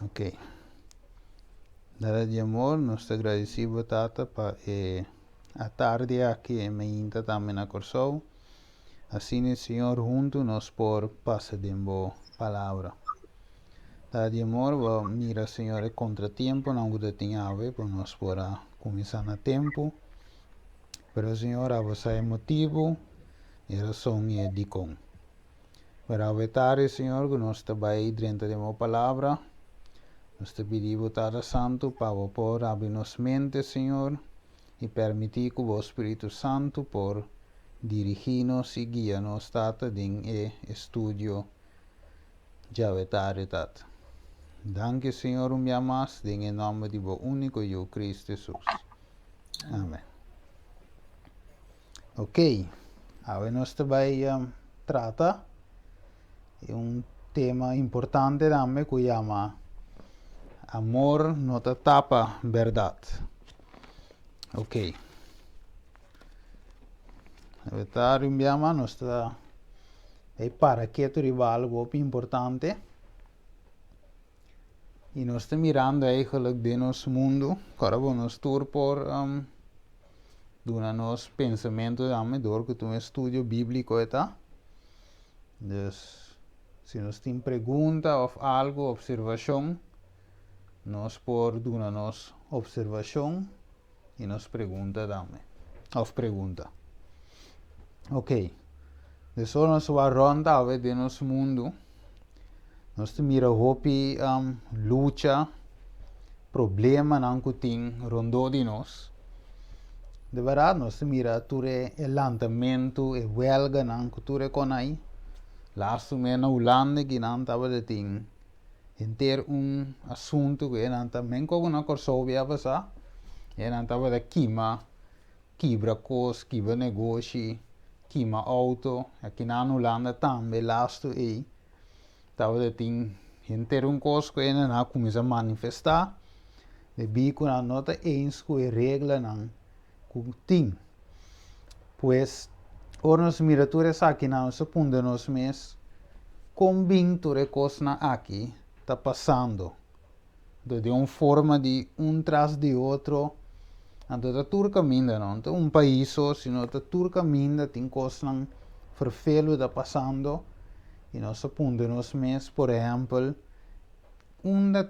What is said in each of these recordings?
Ok. Dada de amor, nós agradecemos tata para a tarde aqui em Mainta também na Corsou. Assim, Senhor, junto nós por passar de boa palavra. Dada de amor, mira, Senhor, é contratempo, não que tenha a ver, para nós por começar no tempo. Pero, Senhor, a você é motivo e razão é de com. Para a tarde, Senhor, que nós trabalhamos dentro de uma palavra. Nós te pedimos, Tata Santo, para por abrir nossa mente, Senhor, e permitir que o Espírito Santo por dirigir-nos e guiar-nos, Tata, em estúdio já tarde, Tata. Danke, Senhor, minha mais, em nome de o único eu, Cristo Jesus. Amém. Ok, agora nós também trata tema importante também que chama amor não te tapa verdade. Ok. Vetar inviama nós está para que tu rival algo importante e nós estamos mirando eigenlijk de nosso mundo, agora vamos tour por do nosso pensamento também, door que tu estudo bíblico está. Dus, se nós temos pergunta ou algo, observação, nós por do nossa observação e nos pergunta também, ou pergunta. Ok. Dus nós vamos ronda de nosso mundo. Nós mira hopi luta, problema não que tem rondo de nós. De verdade, nós mira ture o lançamento, e huelga não que ture com aí. Lasto me na Holanda que não estava de tem ter assunto que não também como na Corsovia passar. E não estava de quebra coisa, quebra negócio, quebra auto. Aqui na Holanda também lasto aí. Estava de tem ter coisa que não começa a manifestar. De bico na nota eens que a regra não tem. Pois, ora nos miratores aqui na nossa punta nos mês, combin ture coisa aqui está passando. De uma forma de tras de outro. Então, todo caminho, não? Então, país, sino todo caminho tem coisa vervelho está passando. E nós punta nos mês, por exemplo,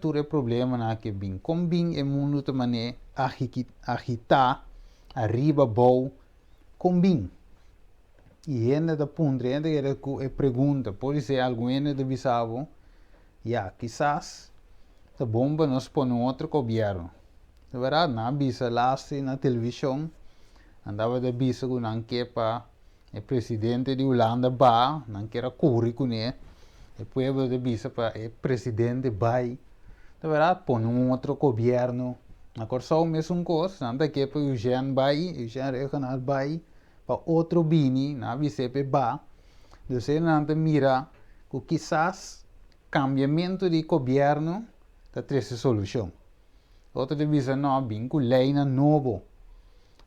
ture problema na que bem. Combin é mundo de maneira agitar, arriba, bow, combin. E ainda da punta, ainda que pergunta, pode ser alguém de bisavo, quizás, a bomba nos põe outro governo. De verdade, na bisa laste na televisão, andava de bisa com não para o presidente de Holanda ba, não quer cobrir com ele, o povo de bisa para o presidente vai. De verdade, põe outro governo. Agora só o mesmo coisa, não quer para o Eugênio vai, o Eugênio regional vai, para outro bini, na bisa para ba. Então, não mira que quizás cambiamento de governo da três solução. Outra divisa não, bem com lei na novo.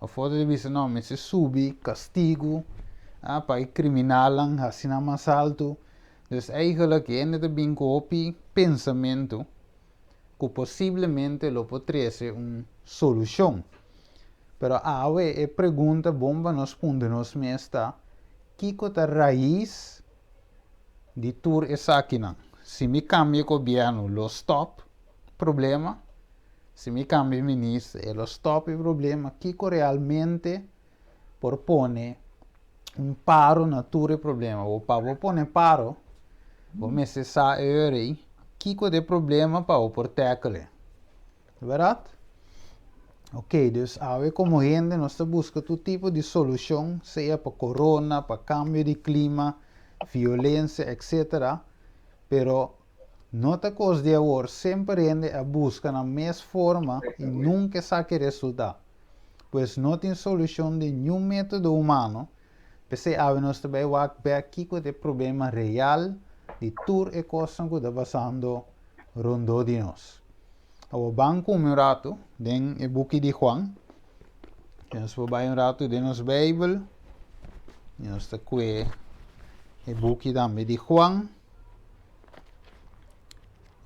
Outra divisa não, mas se sube, castigo, para criminal, assim mais alto. Então, eigenlijk ainda bem com pensamento que possivelmente lo poderia ser uma solução. Pero agora é pergunta bomba nos puntos nos mesta, que é a raiz de tudo essa aqui não? Se me cambia o governo, lo stop, problema. Se me cambia o ministro, lo stop o problema. Que realmente propõe paro na tudo problema. O para propor paro, o necessário é que é o problema para o proteger. Verdade? Ok, dus agora como gente, nós buscamos todo tipo de solução, seja para corona, para cambio de clima, violência, etc. Pero nota coisa de agora, sempre a busca na mesma forma e nunca sabe resultado. Pois não tem solução de nenhum método humano. Porque nós também vamos ver aqui que o problema real de tudo é coisa que está passando rondo de nós. O banco um rato, den o book de Juan. Nós vamos um rato de nossa Bíblia. Nós está com o book também de Juan.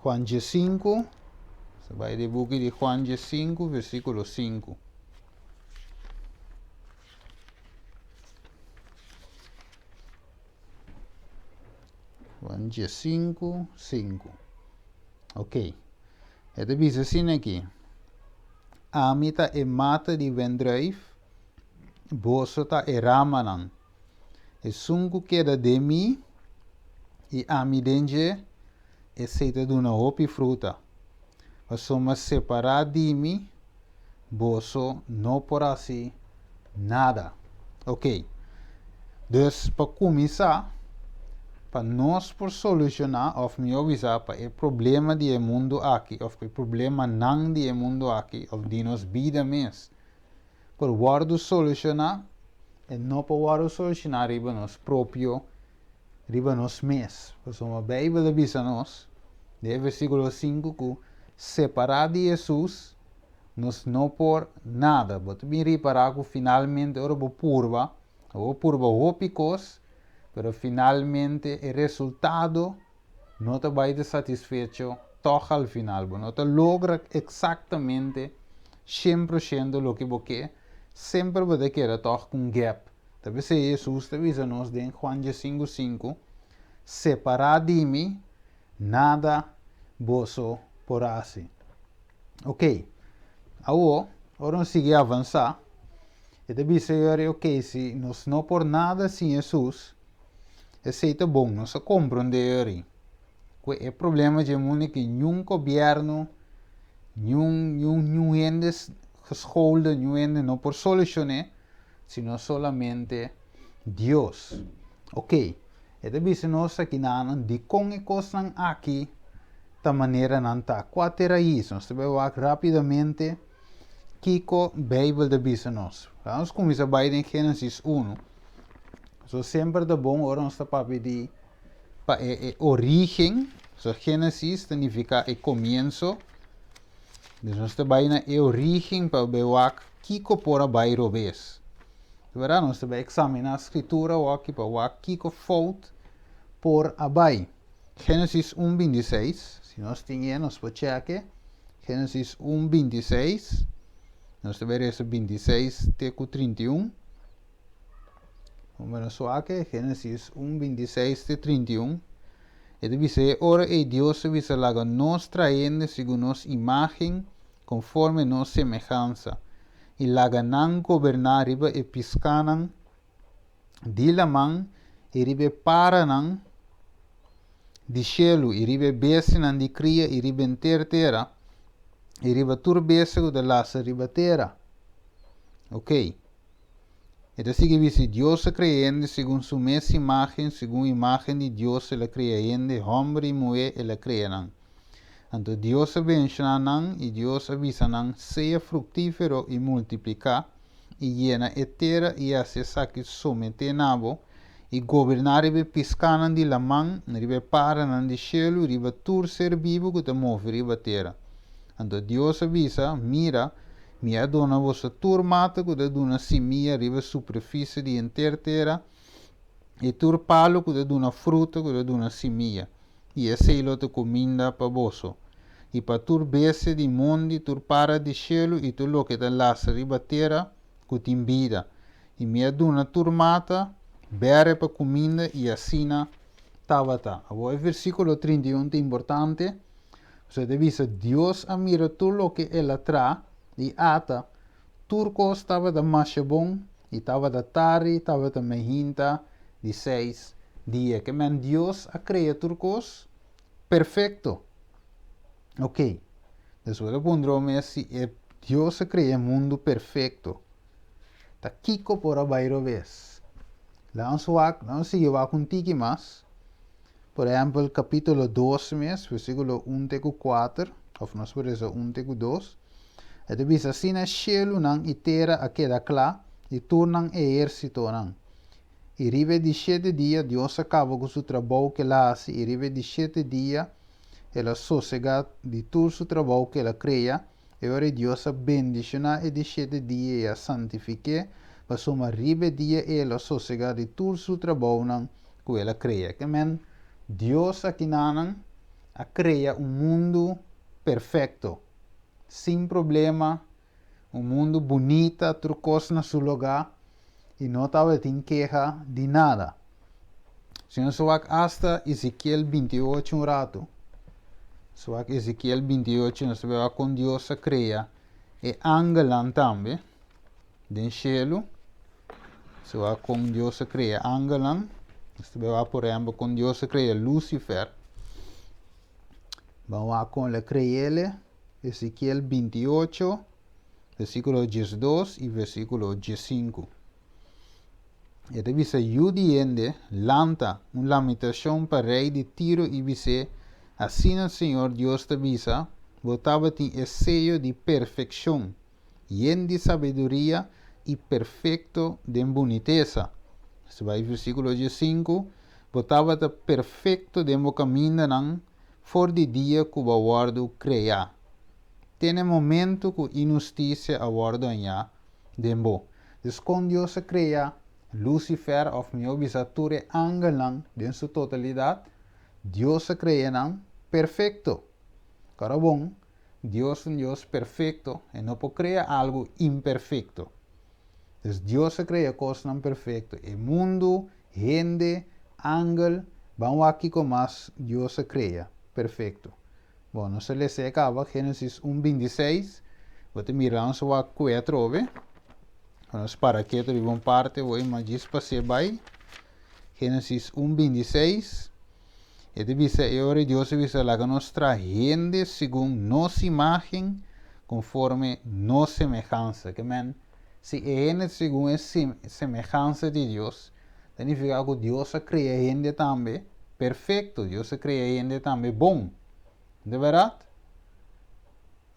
Juan 5. Você vai de book de Juan 5, versículo 5. Juan 5, 5. Ok. Het diz assim aqui. Amita e mata de vendrijf, bosota e ramanan. E sungu queda de mim, e amidenge e seita duna hopi fruta. Soma separar de mim, boso não porasi nada. Ok. Dus para começar, para nós por solucionar, of me avisar para o problema de mundo aqui, of o problema não de mundo aqui, of de nos vida mesmo. Por guardo solucionar, e não para guardo solucionar riba nos próprio, riba nos mesmos. Por uma Bíblia diz a nós, de versículo 5, que separar de Jesus, nos não por nada. Mas me reparar que finalmente ora bo purva hopicos, pero finalmente o resultado não te vai satisfecho toch al final. Não te logra exatamente 100% lo que você sempre vai querer toch com gap. Talvez se Jesus te avisa nos em Juan 5:5, separar de mim, nada vosso porasi. Ok. Agora vamos seguir avançar. E te avisa ok, se nós não por nada sem Jesus, é bom, nós compreender. O problema de mundo é que nenhum governo, nenhum ende escola, nenhum ende não por solucionar, sino solamente Deus. Ok. E te avisa nós aqui de como coisas aqui, da maneira não está. Quatro raízes, nós vamos rapidamente Kiko Bíblia de avisa nós. Vamos começar a em Gênesis 1. So sempre de bom, ora nós está para pedir para origem. So Gênesis significa o começo. Então nós está para na origem para ver Kiko por a bairro vez. Verá, nós está para examinar a escritura ou aqui para ver Kiko fault por a bairro. Gênesis 1:26. Se nós temos, nós podemos checar. Gênesis 1:26. Nós temos esse 26 até 31. Vamos ver aqui, Gênesis 1:26 até 31. E diz: ora Deus visa laga nos traendo segundo nossa imagem, conforme nossa semelhança. E laga não governar riba e piscanan, dilaman, e riba paranan, de cielo, e riba besinan de cria, e riba terra, e riba turbesa de laça riba terra. Ok. Então, se Deus creando segundo sua mesma imagem, segundo a imagem de Deus, ele creando, homem e mulher, ele crearam. Então, Deus abençoa e Deus avisa, seja frutífero e multiplicar, e llena a terra e acessa que somete nabo, e governar e piscar de la mão, e para de cielo, e tur ser vivo que te move e terra. Então, Deus avisa, mira, minha dona vossa turmata que da dona simia riva superfície de inteira terra e tur palo que da dona fruta que da dona simia e esse ilo te comida para vosso e para tur bese de mondi tur para de cielo e tur lo que da laça riva terra que te invida e minha dona turmata bere para comida e assina tabata. Agora o versículo 31 é importante. Você deve dizer, Deus admira tudo o que ela traz e ata, turco estava da machabon, e estava da tari, estava da mehinta, de 6 dias. Que man Deus a cria turcos perfeito. Ok. Después le pondrome si Deus a cria mundo perfeito. Ta kiko por a bairo vez. Vamos seguir com tiki mais. Por exemplo, capítulo 12 mes, versículo 1-4, of nós por isso 1-2. E diz assim, na cielo nang itera a queda clá, e tornam exército nang. E ribe de 7 dias, Deus acaba com seu trabalho que ela faz, e ribe de 7 dias, ela sossega de todo seu trabalho que ela cria, e ora Deus a bendiciona e de 7 dias e a santifique, para soma ribe dia ela sossega de todo seu trabalho nang que ela cria. Que men, Deus aqui nanang, a criar um mundo perfeito, sem problema, um mundo bonito, trucos na seu lugar, e não estava tendo queixa de nada. Se nós vamos hasta Ezequiel 28 um rato, se vamos Ezequiel 28, nós vamos com Deus a criar, e angelan também, den cielo, se vamos com Deus a criar angelan, nós vamos por exemplo com Deus a criar Lucifer, vamos com ele criar Ezequiel 28, versículo 12 e versículo 15. E deve ser judiende, lanta, uma lamentação para rei de Tiro e dizer, assim o Senhor Deus te avisa, botava tem o sello de perfeição, lleno de sabedoria e perfeito de boniteza. Se vai versículo 15, botava te perfeito de mo caminho não, for de dia que o guardo criar. Tem momento que injustiça a guardo anha, dembo. Descon Deus se cria, Lucifer of meu bisature angelang, de sua totalidade, Deus se cria não perfeito. Cara bom, Deus é um Deus perfeito e não pode criar algo imperfeito. Então, Deus se cria coisas não perfeitas. O mundo, gente, ángel, vamos aqui com mais Deus se cria perfeito. Bom, nós lê acaba Gênesis 1:26. Vou mirar se vai quatro, ve? Nós para que de uma parte vou imaginar passar by Gênesis 1:26. E dice, ora Deus dice la nostra gente segundo nossa imagem, conforme nossa semelhança. Que man, se é gente segundo a semelhança de Deus, significa que Deus cria gente também perfeito, Deus cria gente também bom. De verdade?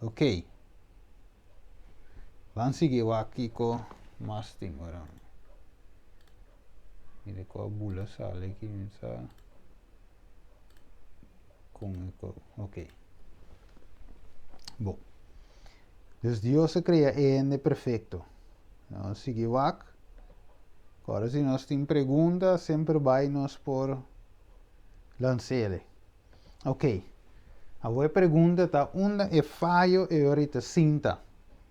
Ok. Vamos seguir aqui com mais tempo. Mire qual a bula sale aqui. Ok. Bom. Então Deus cria gente perfeito. Vamos seguir aqui. Agora, se nós temos perguntas, sempre vai nos por lançar. Ok. A boa pergunta está, onde é falho e ahorita sinta?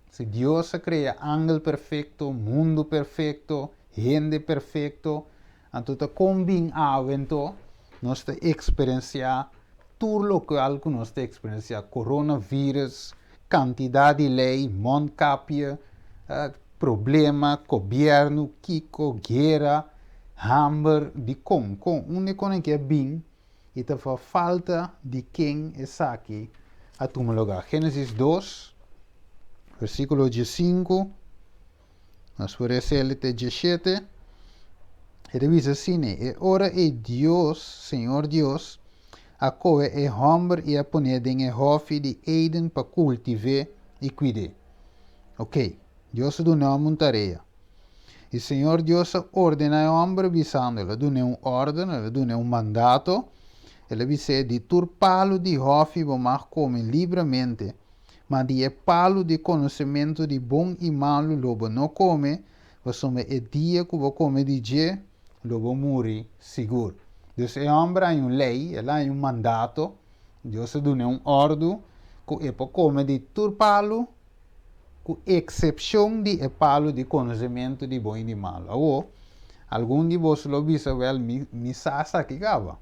Se Deus cria ángel perfeito, mundo perfeito, gente perfeito, então está combinado, então, nós está experienciar tudo local que nós está experienciar, coronavírus, quantidade de lei, moncapia, problema, governo, kiko, guerra, hammer, de onde que é bem, e te fa falta de quem está aqui a tu lugar. Gênesis 2, versículo 15, nós podemos ler até 17, e diz assim, e ora é Deus, Senhor Deus, a coe é homem e a poner em hofe de Eden para cultivar e cuidar. Ok, Deus do nome uma tarefa. E Senhor Deus ordena ao homem visando, ele dá ordem, ele dá mandato. Ele dice, de tur palo de hofe vamos comer livremente, mas de palo de conhecimento de bom e malo lobo não come, você é dia que vou comer de dia, lobo morrer seguro. Então, o homem tem uma lei, ele tem um mandato, Deus dá ordem, que é para comer de tur palo, com exceção de palo de conhecimento de bom e de malo. Agora, algum de vocês lo bisa, me sasa que gava.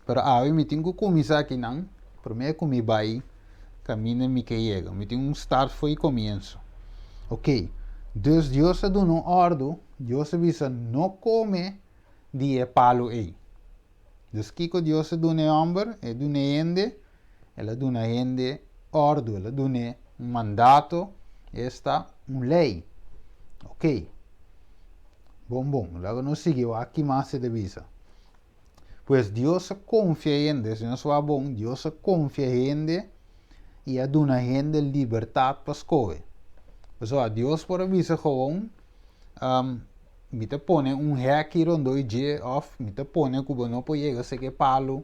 Pero aí me tenho que começar aqui não, primeiro comi vai, caminho me que chega, me tenho start foi começo. Ok, Deus dá uma ordem, Deus avisa não come de palo aí. Deus que Deus dá um homem, é dá gente, ela dá gente ordem, ela dá mandato, esta uma lei. Ok, bom, logo não seguiu aqui mais se devisa. Pues Dios confia en Dios, no es bom, Dios confia en Dios y a una gente libertad para escoger. Pues Dios por avisar gewoon, me te pone un hack rondo y of, me te pone que no puede llegar a ser palo,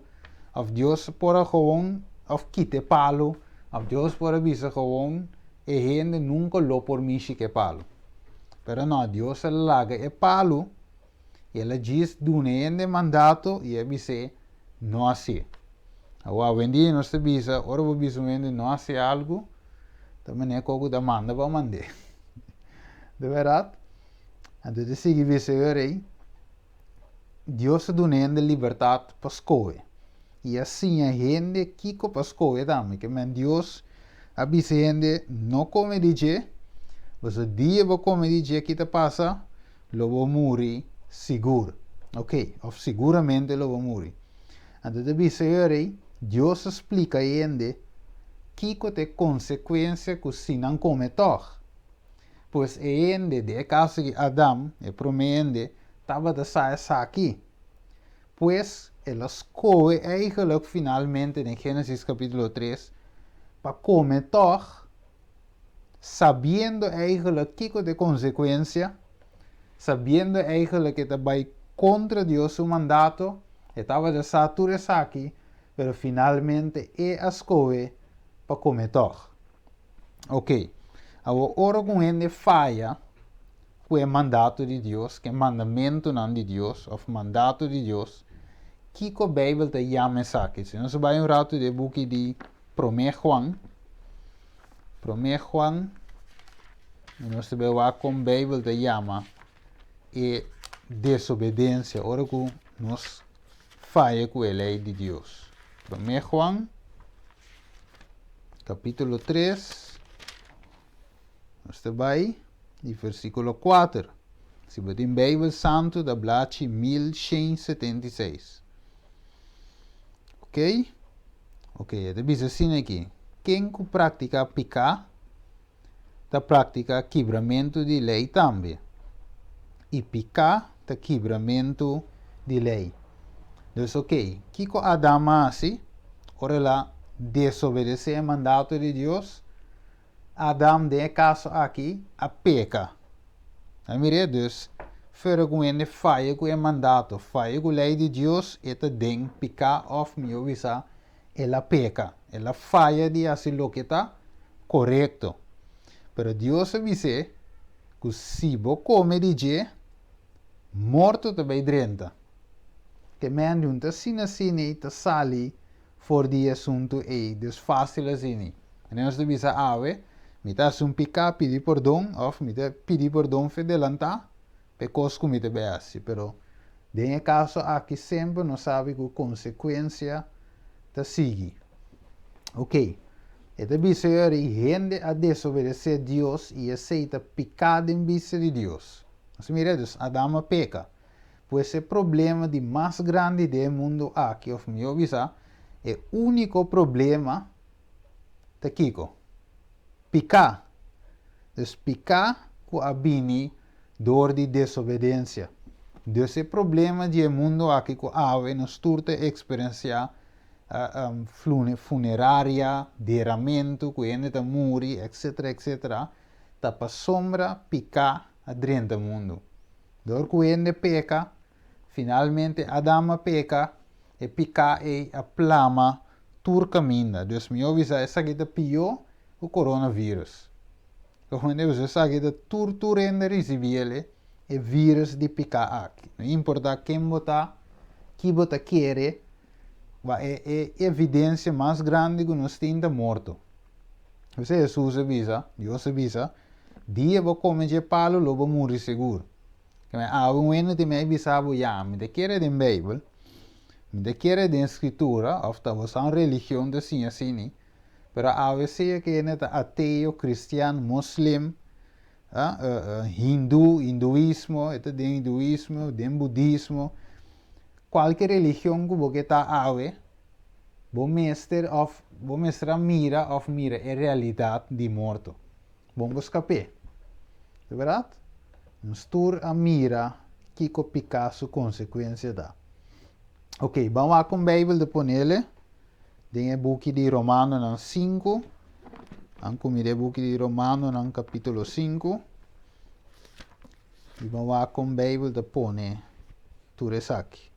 of Dios por gewoon, of quite palo, of Dios por avisar gewoon, e gente nunca lo por mí que palo. Pero no, Dios le laga e palo, e ela diz do de mandato e ele diz não assim. Agora, vendi nós te bisa, ora vou bisa não hace algo, também é como da manda para mandar. De verdade? Então, te sigue bisa aí, Deus te dá liberdade para escolher. E assim a gente que para escolher também, que Deus avisa a gente, não come de mas o dia vai comer de que te passa, lo vou morrer seguro. Ok? Ou seguramente lo vou morrer. Então, te avisa aí, Deus explica a gente que tem consequência que se não come toch. Pois a gente, de caso de Adão, e promete, estava de sair aqui. Pois, ela escolhe eigenlijk finalmente em Gênesis capítulo 3 para comer toch, sabendo eigenlijk que tem consequência, sabendo eigenlijk que vai contra Deus o mandato, estava de sair tudo aqui, mas finalmente escolhe para comer toch. Ok. Agora com ele falha com o mandato de Deus, que é mandamento não de Deus, ou mandato de Deus, que a Bíblia te chama aqui. Se nós vamos um rato de book de 1 Juan, nós vamos com a Bíblia te chama e desobediência, ora que nós falha com a lei de Deus. 1 Juan, capítulo 3, nós vamos e versículo 4. Se você tem Bíblia Santo, da Blachi 1176. Ok? Ok, então diz assim aqui. Quem pratica picar, está pratica quebramento de lei também. E picar, está quebramento de lei. Então, ok. O que Adão faz? Ora lá, desobedecer o mandato de Deus. Adão, de caso aqui, a peca. A mire, dus, fora com ele falha com o mandato, falha com a lei de Deus, e tem picar of me avisa, ela peca, ela falha de fazer o que está correto. Pero Deus avisa que se você come de dia, morto também drenta. Que men junta sine, te sali, for die assunto e, dus fácil assim. E nós avisa, me dá um picar, pedir perdão, ou me dá pedir perdão fedelanta, pecos que me dá beassi, pero em caso aqui sempre não sabe que consequência te sigue. Ok, então bisa aí gente a desobedecer a Deus e aceita pecado em vista de Deus. Assim, mira, Adão peca. Pois o problema de mais grande do mundo aqui, of me avisa, é o único problema de Kiko. Picar. Dus picar com a bini dor de desobediência. Dus o problema de mundo aqui com a ave nos turta experienciar funerária, derramento, que ainda está muri, etc, etc. Tá para sombra picar a dentro do mundo. Dor que ainda peca, finalmente a dama peca, e picar é a plama turcaminda. Dus me avisa, essa aqui é pior o coronavírus. Quando você sabe que tortura ainda recebele é vírus de picar aqui. Não importa quem botar, que botar quer, é evidência mais grande que nós temos morto. Você Jesus avisa, Deus avisa, dia vou comer de palo, logo morrer seguro. Um ano de me avisava, me de quer de Bíblia, me de quer de escritura, ou talvez uma religião de assim, pero a veces que é ateu, cristiano, muslim, hinduísmo, de hinduísmo, de budismo, qualquer religião que você está a ver, vou mostrar mira é realidade de morto. Vamos escapar. É verdade? Nos tur a mira que o Picasso consequência dá. Ok, vamos lá com a Bíblia de ponele. Tem o book de Romano no 5. Anche o book de Romano no capítulo 5. E vamos lá com a Bíblia de pone. Tudo isso aqui.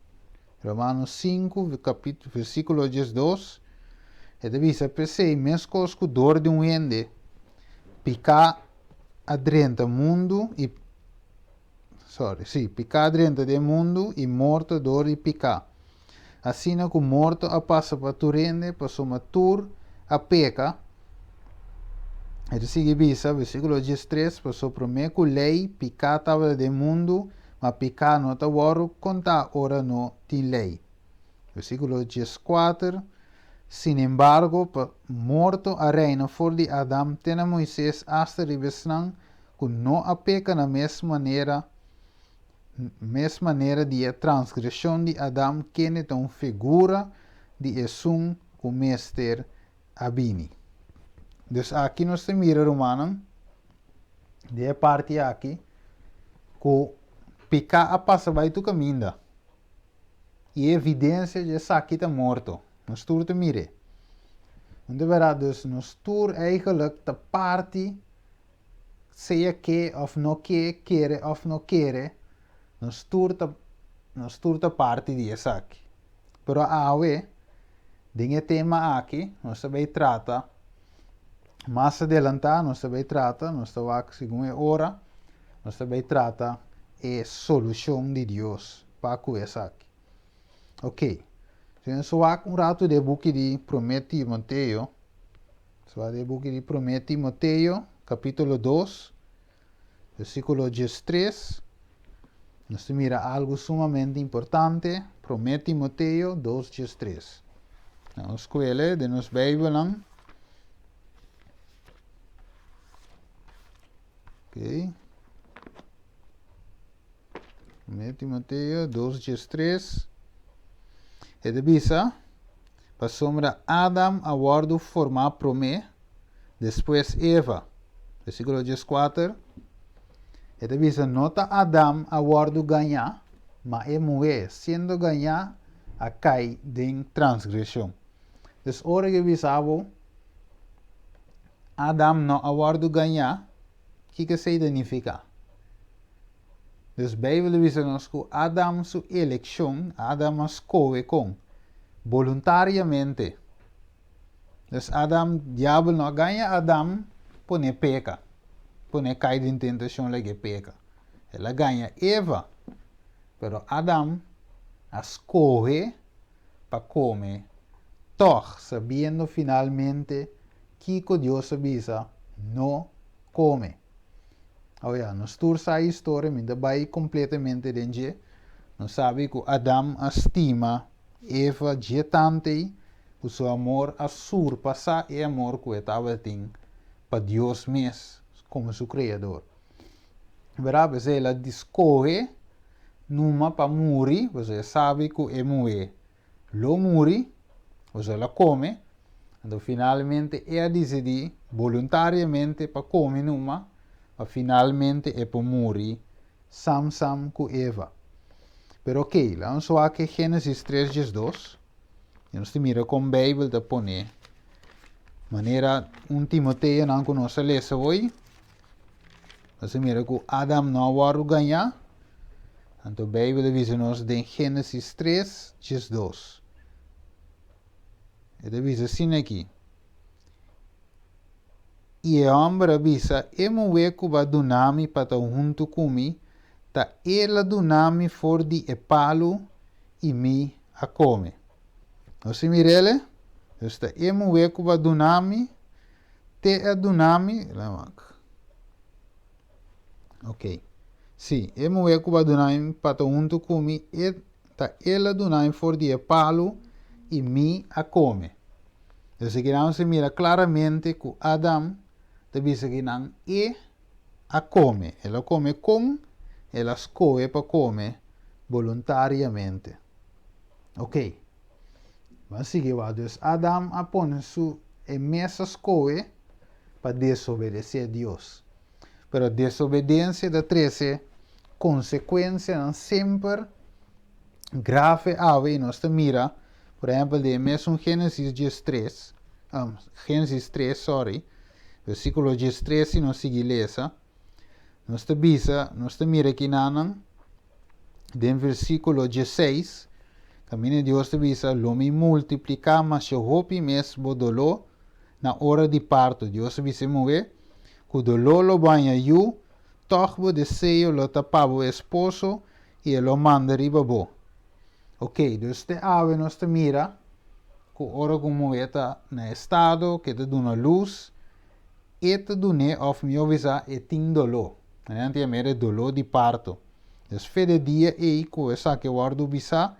Romanos 5, versículo 12. E dice, pensei, mesmo com dor de ende, picar adrenta mundo e picar adrenta de mundo e morto dor e picar. assim que o morto a passa para tu rende, para soma tur a peca. Ele sigue bisa, versículo 13, passou para mim que lei picar estava de mundo, mas picar não está waro, conta ora não tem lei. Versículo 14, sin embargo, morto a reina for de Adam, tena Moisés hasta ribesnan, que não a peca na mesma maneira de a transgressão de Adam, que é uma figura de esum o mestre abini. Dus aqui nós temos mira romana, de parte aqui, que picar a passa vai tu caminha. E evidência de essa aqui está morto. Nós tur te mire. Onde verá dus nós tur eigenlijk de parte, seja que of não que, quere of não quere, nós tur te parte de essa aqui. Pero awe, dinge tema aqui, nós também trata. Mais adelantar, nós também trata, nós estamos segunda hora, nós também trata a solução de Deus para essa aqui. Ok. Então, só rato de book de Promete Timoteo. Só de book de Promete Timoteo, capítulo 2, versículo 13. Nós mira algo sumamente importante. Promete Timoteo 2, 13. Na escola de nos Bíblia. Ok. Timoteo 2, 13. E de bisa, para sombra Adam aguardo formar promé, depois Eva. Versículo 14. E de bisa, nota Adam aguardo ganhar, mas é mulher, sendo ganhar, a cai de transgressão. Des ora que bisavo, Adam não aguardo ganhar, que significa? Dus Bijbel wijst que Adam sua eleição, Adam escolhe com voluntariamente. Dus Adam, diabo não ganha Adam, põe peca. Põe cai de tentação lege peca. Ela ganha Eva. Pero Adam escolhe para comer. Toch, sabendo finalmente que Deus avisa, não come. Olha, nós tursa a história, mas vai completamente dentro. Nós sabe que Adam estima Eva de tanto, o seu amor a surpassar o amor que estava tendo para Deus mesmo, como seu Criador. Verá, você ela escolhe numa para morrer, você sabe que é morrer. Lo morre, você ela come, então finalmente ela decide voluntariamente para comer numa. Finalmente é para morrer sam com Eva. Pero ok, vamos lá que Gênesis 3, 2. E nós mira com a Bíblia de poner. Maneira, Timoteo não conhece lessa hoje. Nós mira que Adam não vai ganhar. Então a Bíblia diz-nos em Gênesis 3, 2. E diz assim aqui. E o homem avisa, e mulher que vai dunami para junto comigo, ta ela dunami for de epalo e me a come. Você mirele? Esta e mulher que vai dunami, te a dunami, ok. Sim, e mulher que vai dunami para junto comigo, ta ela dunami for de epalo e me a come. Então, aqui não se mira claramente que Adam dice que não é a come. Ela come com, ela escolhe para comer voluntariamente. Ok. Vamos seguir. Dus Adam põe sua imensa escolha para desobedecer a Deus. Pero a desobediência da 13 consequência não sempre grave ave nós mira. Por exemplo, de mesmo Gênesis 3, Gênesis 3, sorry. Versículo 13, nós seguimos lesa. Nós te bisa, nós te mira aqui nanan. Den versículo 16. Caminho de Deus te bisa, lo me multiplicar, mas eu hopi mesmo dolor na hora de parto. Deus te bisa mover. Que o dolor lo banha eu, toch bo desejo lo tapavo esposo e lo manda riba bo. Ok, dus te ave nos te mira, que ora como está na estado, que te dá luz, e te dune of mi ovisa e ting dolor. Nanti a mere dolor di parto. Dus fede dia e que sa que guardo bisa,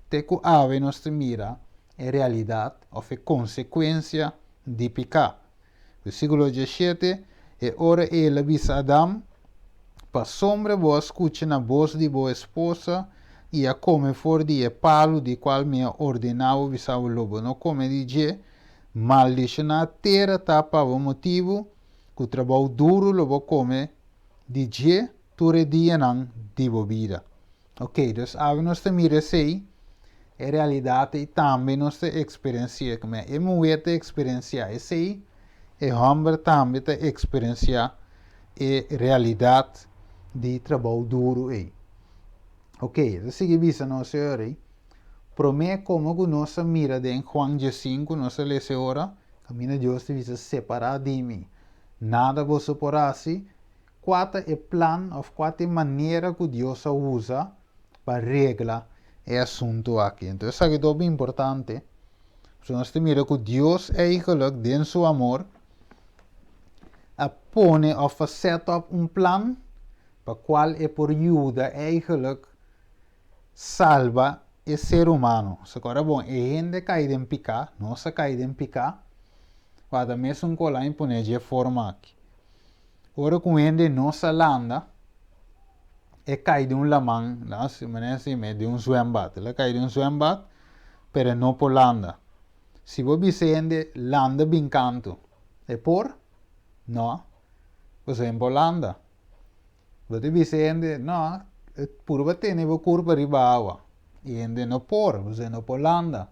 te que ave nos te mira, é realidade, of é consequência de picar. Versículo 17, e ora ele bisa Adam, pa sombra boa escute na voz de boa esposa, e a come for de palo de qual me ordenava bisa o lobo. Não come de je, maldice na terra tapa o motivo, que o trabalho duro lobo come de je, ture dia não de bebida. Ok, dus ave nós te mira sei, é realidade e também nós te experiencia, como é muito experienciar, e sei, é hambre também te experienciar, é realidade de trabalho duro aí. Ok, então sigue visa não senhor aí. Promete como que nós mira de Juan 5, nós lê ora, caminho Deus te visa separar de mim. Nada você por assim, qual é o plano, ou qual é a maneira que Deus usa para reglar esse assunto aqui. Então, isso aqui é bem importante. Se nós mira que Deus eigenlijk, dentro do seu amor, pone of set up plan para qual é por ajuda eigenlijk salva o ser humano. Agora, bom, a gente cai em picar, nossa cai em picar, para mesmo colar em poner de forma aqui. Ora, com ele nossa landa, cai de lamang, de zwembad. Ela cai de zwembad, pero não por landa. Se você vê landa bem canto, é por? Não. Você é por landa. Você vê, não, por bater, nem curva riba água. E ainda não por, você não por landa.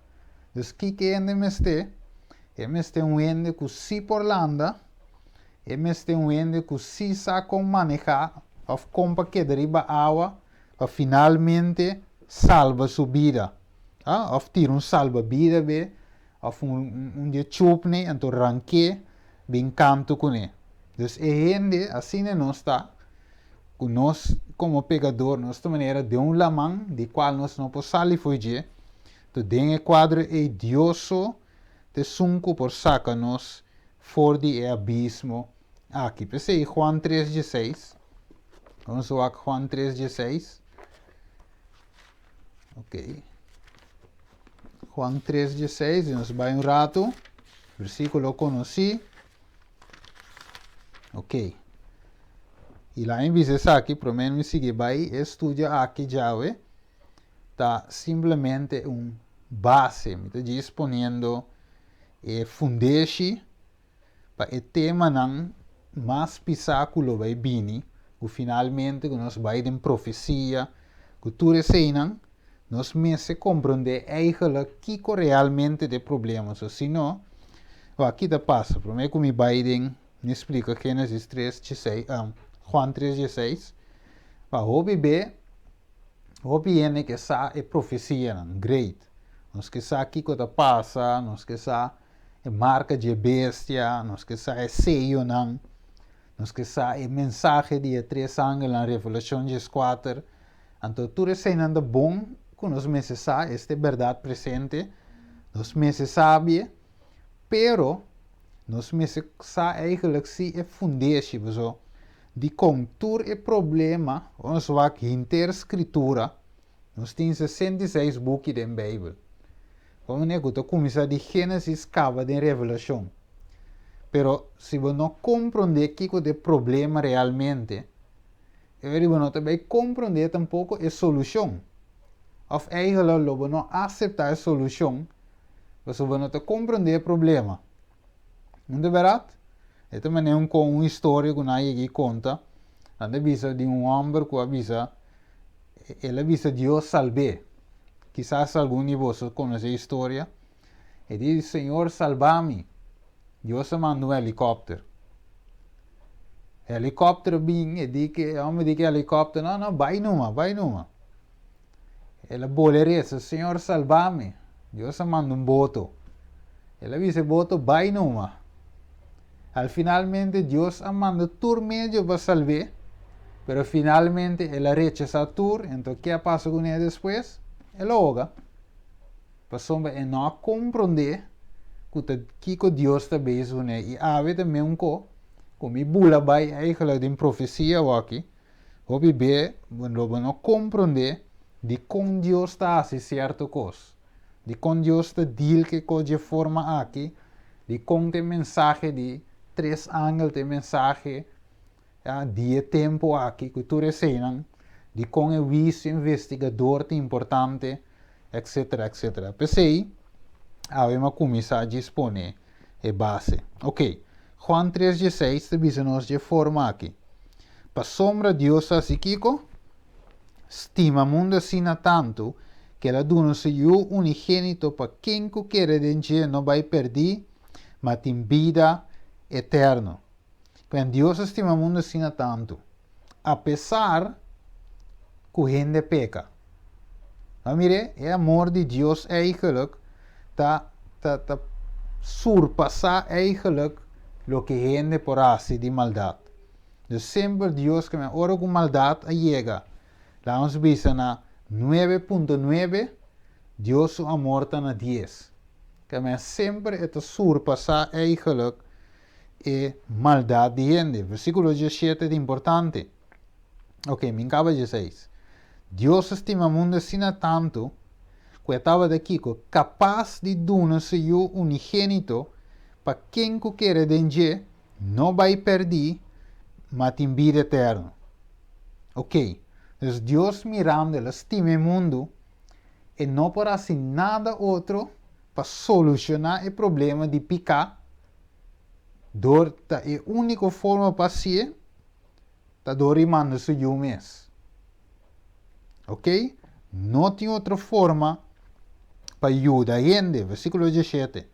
Dus que ainda me este ende que se por landa, e me este ende que se sabe como manejar, ou como que riba água, ou finalmente salva sua vida. Ou tira salva-vida, ou dia chupne, então ranque, bem canto com ele. Dus ende, assim não está, que nós, como pecador, nossa maneira de lamang, de qual nós não podemos sair fugir, então tem quadro é Dioso, de sunco por saca-nos fora de abismo aqui. Pensei Juan 3,16. Vamos lá, Juan 3,16. Ok. Juan 3,16, nos vai rato. Versículo conheci. Ok. E lá em vez aqui, pelo menos sigue vai estuda aqui já, tá simplesmente base, me está disponível fundeixe para o tema não mais pisáculo vai bini, o finalmente que nós vai em profecia, que tudo isso não, nós mesmo compreender eigenlijk que realmente de problemas, ou se não, aqui está passa, para mim como Biden me explica Gênesis 3:16, Juan 3:16, para hobby que essa é profecia não, great, nós que sabe que está passa, nós que sabe é marca de bestia, nós que sabe é seio não, nós que sabe é mensagem de três ángelos na Revelação 4, então tudo isso é ainda bom, que nós mesmos sabe, esta é verdade presente, nós mesmos sabe, pero nós mesmos sabe eigenlijk se é fundeixe, de contur e problema, nós vamos inter escritura, nós temos 66 books da Bíblia. Como é que começa de Gênesis acaba de Revelação. Pero se você não compreender o que é o problema realmente, você não vai compreender tampouco a solução. Ou eigenlijk você não aceitar a solução, você não compreender o problema. Não é verdade? Então, é com uma história que nós conta, avisa de homem que avisa, ele avisa Deus salve. Quizás algum de vocês conhece a história. E diz, Senhor, salva-me. Deus manda um helicóptero. O helicóptero vem e diz que o homem diz que o helicóptero, não, vai numa. Ele bolereça, Senhor, salva-me. Deus manda um boto. Ele diz, boto, vai numa. Al finalmente Deus manda tur medio para salvar, pero finalmente ele rechaza tur, então o que passa com ele depois? é logo. Passou a não compreender que Deus está bezig, né? E a ver também como bula vai eigenlijk de profecia aqui, o bebê não compreender de como Deus está a certa coisa, de como Deus está deal que de forma aqui, de como tem mensagem de 3 ângulos de mensagem, dia tempo aqui que tu recebes, de como é visto investigador importante, etc, etc. Pensei, vamos começar a disponer a base. Ok, Juan 3:16 te diz nos de forma aqui. Pa sombra Deus assim Kiko, estima mundo sina tanto que ela dona se eu unigênito para quem que quer denche não vai perder, mas tem vida eterna. Quando Deus estima mundo sina tanto, apesar que o gente peca. Mas mire, o amor de Deus eigenlijk tá surpassar eigenlijk lo que gente por hacer de maldade. Dus sempre Deus que me ora com maldade a llega. Lá nos visa na 9.9, Deus su amor está na 10. Que me sempre está surpassar eigenlijk e maldade de gente. Versículo 17 é importante. Ok, me acaba 16. Deus estima o mundo sina tanto que estava daqui capaz de dar-se o unigênito para quem que quer dengue não vai perder, mas tem vida eterna. Ok, então Deus mirando, ele estima o mundo e não pode fazer nada outro para solucionar o problema de picar. Dor é a única forma para ser, está dor e manda-se o mês. Ok? Não tem outra forma para ajudar a gente. Versículo 17.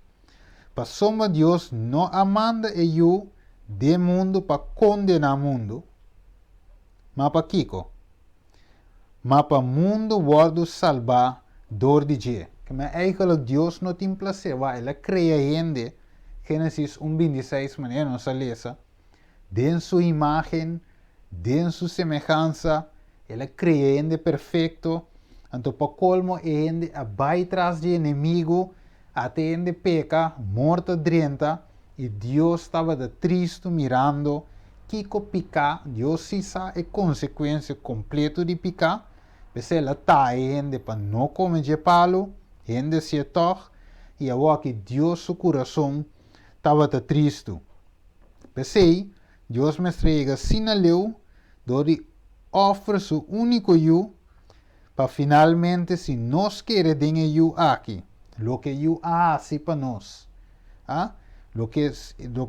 Para soma Deus não amanda eu de mundo para condenar o mundo, mas para Kiko. Mas para o mundo guardo salvar dor de je. Que me eigenlijk Deus não tem prazer, ele cria gente. Gênesis 1:26 maneira nossa lesa. De sua imagem, de sua semelhança, ele cria gente perfeito. Então, para colmo, gente vai atrás de inimigo, até gente peca, morta drenta, e Deus estava triste mirando, que picar, Deus se sabe a consequência completa de picar, porque ela está gente para não comer de palo, gente se toca, e agora que Deus, seu coração, estava triste. Pensei, Deus me entrega sinaleu, de oferecer seu único eu, para finalmente, se nós queremos eu aqui, o que eu hace para nós, o que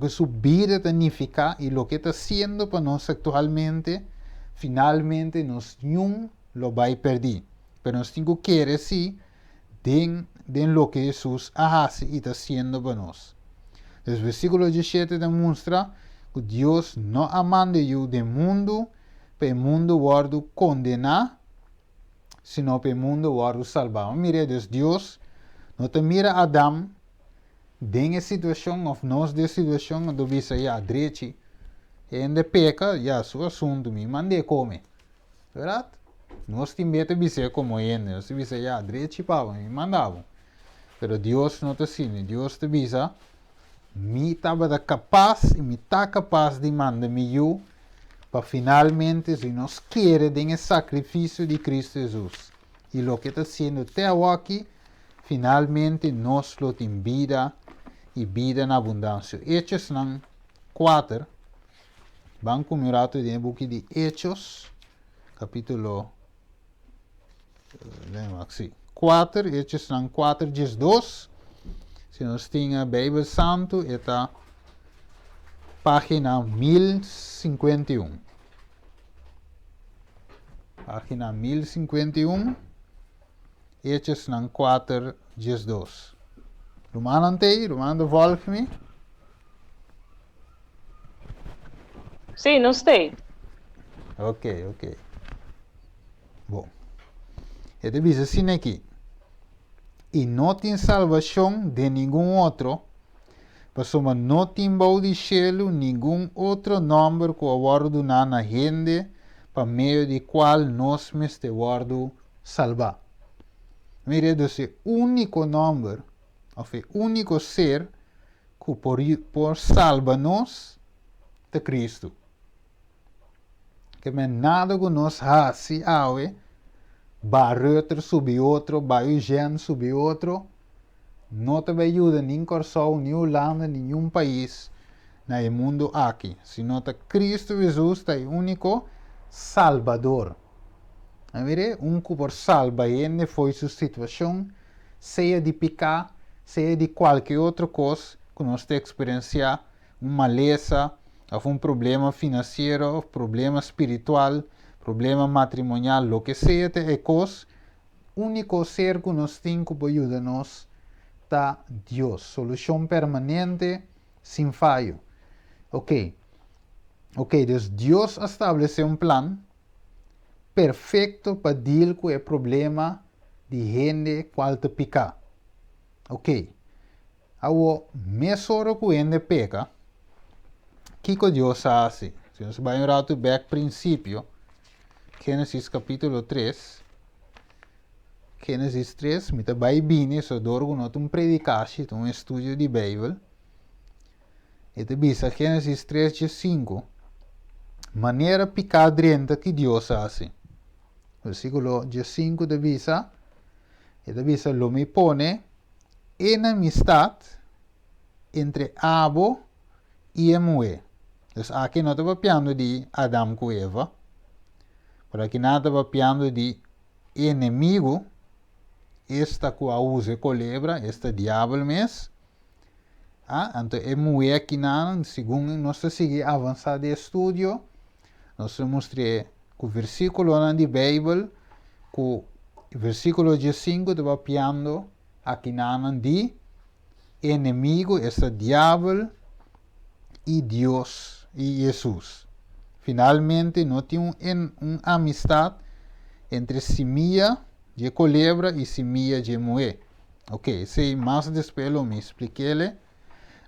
sua vida significa e o que está sendo para nós atualmente, finalmente nós não lo vai perder. Mas nós temos que querer sim, de lo que Jesus hace e está sendo para nós. O versículo 17 demonstra que Deus não amando eu do mundo, para o mundo guardo condenar, sino para o mundo guardo salvar. Mire, Deus não te mira Adam, de a situação, ou nós de situação, do bisa ya direito, e ainda peca, ya seu assunto, me mande come. Verdade? Nós temos que dizer como ainda, nós bisa ya direito, pava, me mandavam. Pero Deus não te ensina, Deus te bisa, me estava capaz, e me está capaz de mandar-me eu, para finalmente, se nós queremos, o sacrifício de Cristo Jesus. E o que está sendo até aqui, finalmente, nós lo temos vida e vida na abundância. Hechos 4, vamos começar de um pouco de Hechos, capítulo 4, Hechos 4, 12. Se nós temos a Bíblia Santo, está página 1051. Página 1051. Hechos 4, 12. Romano devolve-me. Sim, não sei. Ok. Bom. Ele diz assim aqui. E não tem salvação de nenhum outro, pois não tem baú de cielo nenhum outro nome que aguardo na gente, para meio de qual nós me guardo salvar. Mire, dus é o único número, ou é o único ser que por salva-nos de Cristo. Que men nada que nos hace awe, barreter subir outro, baiugen subir outro, não te ajuda nem corção, nem Holanda, nenhum país no mundo aqui. Senão que Cristo Jesus é o único Salvador. A ver, que por salvar ele foi sua situação, seja de pecar, seja de qualquer outra coisa que nós temos experienciar, uma maleza, ou problema financeiro, problema espiritual, problema matrimonial, lo que seja, é coisa, único ser que nós temos que ajudar-nos está Deus, solução permanente, sem falho. Ok, então Deus estabeleceu um plano perfeito para deal com o problema de gente qual te pica. Ok, agora, mesmo que gente peca, o que Deus faz? Se nós vamos ao back princípio, Gênesis capítulo 3, Gênesis 3, me vai bem, so dorgo not predicatie, um estudo de Bíblia. E te bisa Gênesis 3, 5, maneira picadrenta que Deus faz. Versículo 5 te bisa, e te bisa lo me pone enemistad entre Abo e Emué. Dus aqui não estava falando de Adão com Eva, por aqui não estava falando de inimigo, esta que usa culebra, esta diabo mesmo. Então, Emué aqui não, segundo nós seguimos avançar de estudo, nós mostrei que o versículo na Bíblia, que o versículo 5 estava falando aqui não de inimigo, esta diabo e Deus e Jesus. Finalmente, não tem uma amistade entre semilla de culebra e semilla de moé. Ok, se mais depois eu me expliquei.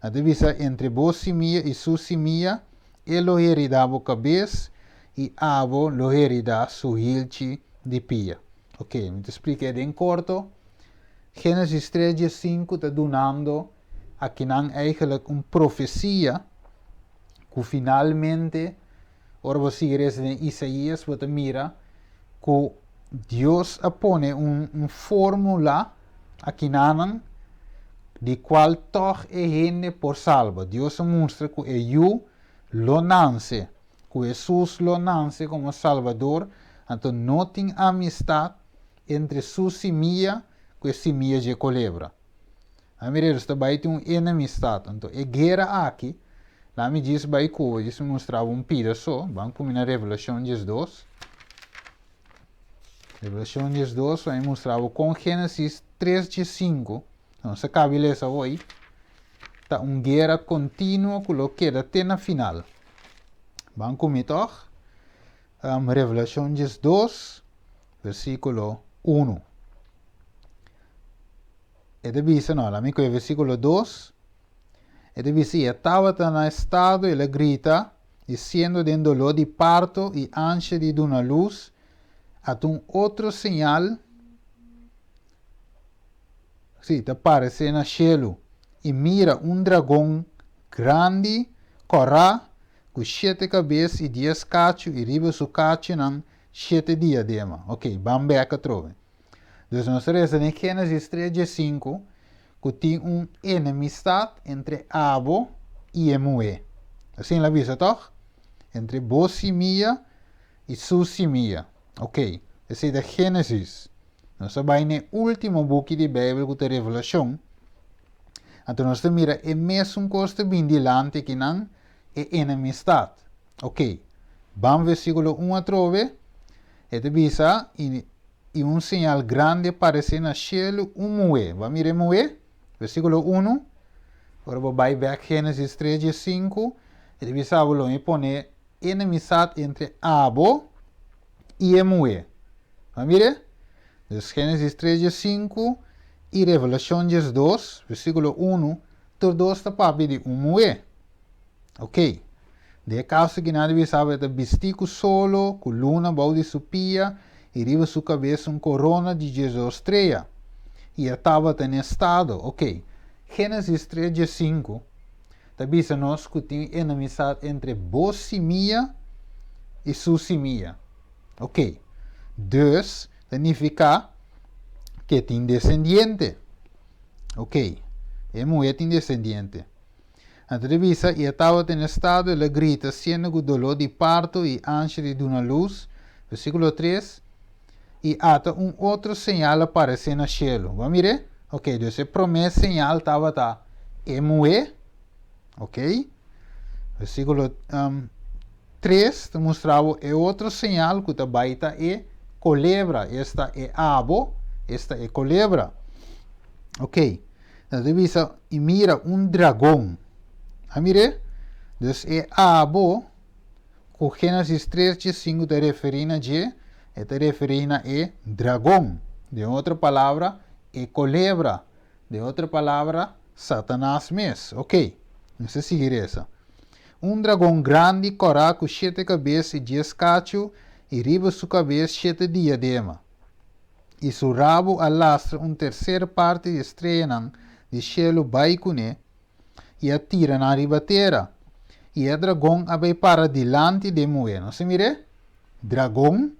A divisa entre vos semilla e sua semilla, ele heredava a cabeça e Abo lo hereda su hilchi de pia. Ok, me expliquei bem corto. Gênesis 3, 5 está donando aqui não eigenlijk uma profecia que finalmente, ora você em Isaías, você mira que Deus apone uma fórmula aqui não de qual toch é gente por salva. Deus mostra que é eu lo nance, que Jesus lo nance como Salvador, então não tem amistade entre sua semilla e a semilla de culebra. A mirar, está vai ter uma enemistade. Então, é guerra aqui. Lá me diz vai que hoje se mostrava um pedaço. Vamos comer na Revelação 2. Revelação 2 vai mostrar com Gênesis 3, 5. Então, se cabe ler essa hoje. Está uma guerra contínua que lo queda até na final. Vamos comer toch? Revelação 2, versículo 1. E dice, no, l'amico è versículo 2, e dice, estaba en estado e le grita, diciendo de dolor de parto y ansia de una luz, a un otro señal, sí, te aparece en el cielo, y mira un dragón grande, corra, con 7 cabezas y 10 cachos, y arriba su cacho en 7 diademas. Ok, vamos ver que trove. Dus nós reza em Gênesis 3, 5, que tem uma enemistade entre Abo e Emué. Assim la vista, toch? Entre vos semilla e sua semilla. Ok, esse é de Gênesis. Nós vamos no último book de Bíblia, que é a Revelação. Então nós mira é mesmo coisa bem dilante que não é enemistade. Ok, vamos versículo 1 a trove. E te visa e um sinal grande aparece no cielo, moé. Vamos mirar moé? Versículo 1. Agora vai back Gênesis 3, 5. E te visa me pone enemistade entre Abo e Emué. Vamos mirar? Gênesis 3, 5 e Revelação 2, versículo 1. Todos está papi de moé. Ok. De causa que nada visava é vestido solo, com luna, balde supia, e riba sua cabeça corona de Jesus estrela. e estava em estado. Ok. Gênesis 3:5 diz-nos que tem inimizade entre vos semilla e sua semilla. Ok. Dus, significa que tem descendiente. Ok. É mulher tem descendiente. A entrevista e estava em estado, ela grita, sendo que dolor de parto e ânsia de uma luz. Versículo 3. E hasta outro sinal aparece no cielo. Vamos ver? Ok, então esse promessa sinal estava é mulher. Ok? Versículo 3 te mostrava é outro sinal que também é culebra. Esta é abo, esta é culebra. Ok. Na revista e mira dragão. A mire? Então é abo, com Gênesis 3:5 te referindo a te referindo a dragão. De outra palavra, é culebra. De outra palavra, Satanás mesmo. Ok. Não sei seguir essa. Dragão grande, corá com 7 cabeças e 10 cachos, e riba sua cabeça 7 diadema. E seu rabo alastra terceira parte de estrela de cielo baicune, e atira na ribateira. E o dragão vai para delante de moer. Não se mire? Dragão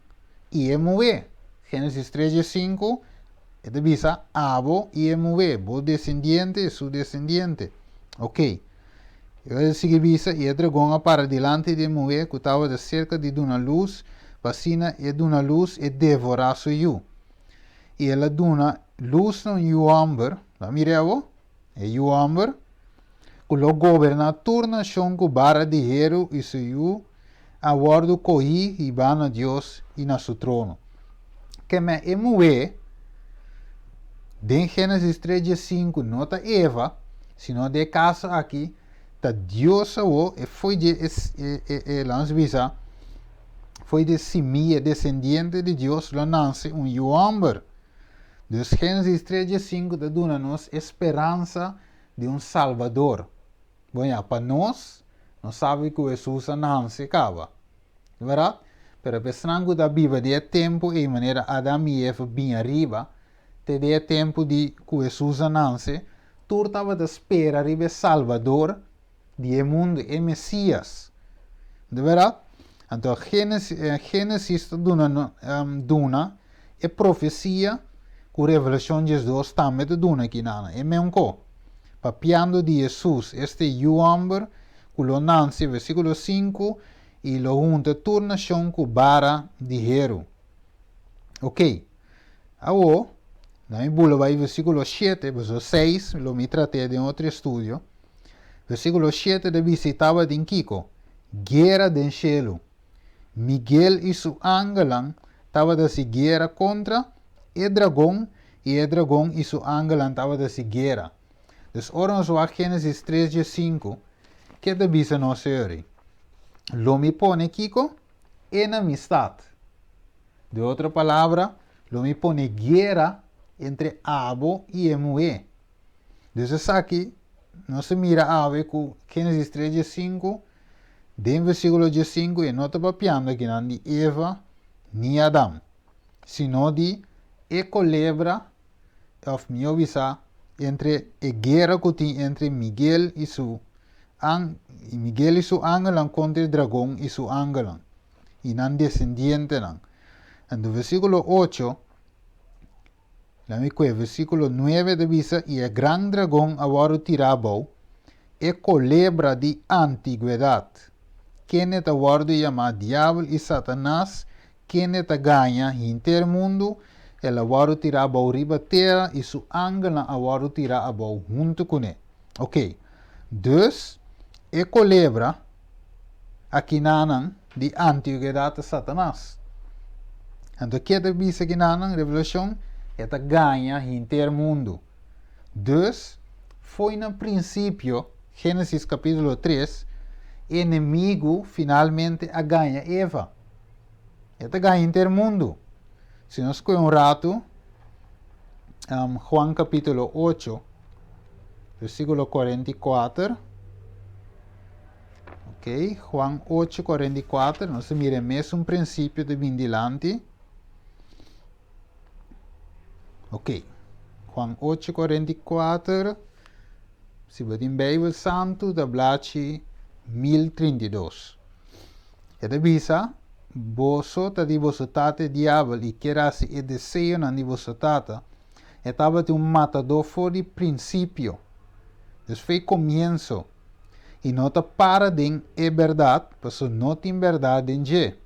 e moer. Gênesis 3:5. Esta visa abo e moer. Bo descendiente e su descendiente. Ok. Eu sigo visa e o dragão para delante de moer, que estava de cerca de uma luz, vacina e de uma luz e devorar su yu. E ela duna luz no yu amber. Não mire abo? É yu amber. O governador nação cubana de Hero e seu a bordo coi e bana Deus e na seu trono. Que me emue, em Gênesis 3:5, nota Eva, se não de caso aqui, da Deus e foi de lançvisa, foi de semia descendente de Deus, lá nasce Yuamber. Então, Gênesis 3:5 da dona-nos esperança de Salvador. Bom, para nós, não sabe que Jesus não se acaba. Verdade? Pero pensando da Bíblia, de tempo e maneira Adão e Eva bem arriba, de tempo de que Jesus nasce, tu estava de espera arriba Salvador, de mundo e Messias. De verdade? Então, Gênesis duna é profecia que Revelação de Jesus também duna aqui nana. É mesmo papiando de Jesus, este Yuamber, que lo nanse, versículo 5, e lo junta turnação com bara de Hero. Ok. Agora, na bula vai versículo 7, versículo 6, lo me tratei de outro estudo. Versículo 7 de visitava de Kiko, guerra de cielo. Miguel e su angelan estava de se guerra contra o dragão, e o dragão e su angelan estava de se guerra. Dus oramos a Gênesis 3:5, que te bisa no seure. Lo me pone Kiko enemistad. De outra palavra, lo me pone guerra entre Abo e Emue. Dus aqui, não se mira ave com Gênesis 3:5, de versículo 5, e não está papiando aqui não de Eva nem Adão, sino de ecolebra of mi avisa entre a guerra que tem entre Miguel e su angelan contra o dragão e su angelan, e não descendiente não. No versículo 8, versículo 9 dice, y el gran dragón ahora tirabo, e culebra de antiguidad, quien te ahora llama diablo y Satanás, quien te ganha inter mundo, el ahora tirabo riba terra, y su ángel ahora tirabo junto con él. Ok, dus, e culebra, aqui nanan, de antiguidad de Satanás. Então, o que diz aqui nanan, Revelação, é que ganha inter mundo. Dus, foi no princípio, Gênesis capítulo 3, inimigo finalmente a ganha Eva. É que ganha inter mundo. Se nós com rato, Juan capítulo 8, versículo 44. Ok, Juan 8, 44, nós miremos um princípio de bem dilante. Ok, Juan 8:44. Se vai em Bijbel Santo, da blad 1032. E da bisa, bosota di vosotate diavolo e kerasi e desejo nan di vosotata, estava de matador fora de princípio. Dus foi comienzo. E não te para de é verdade, mas não tem verdade em je.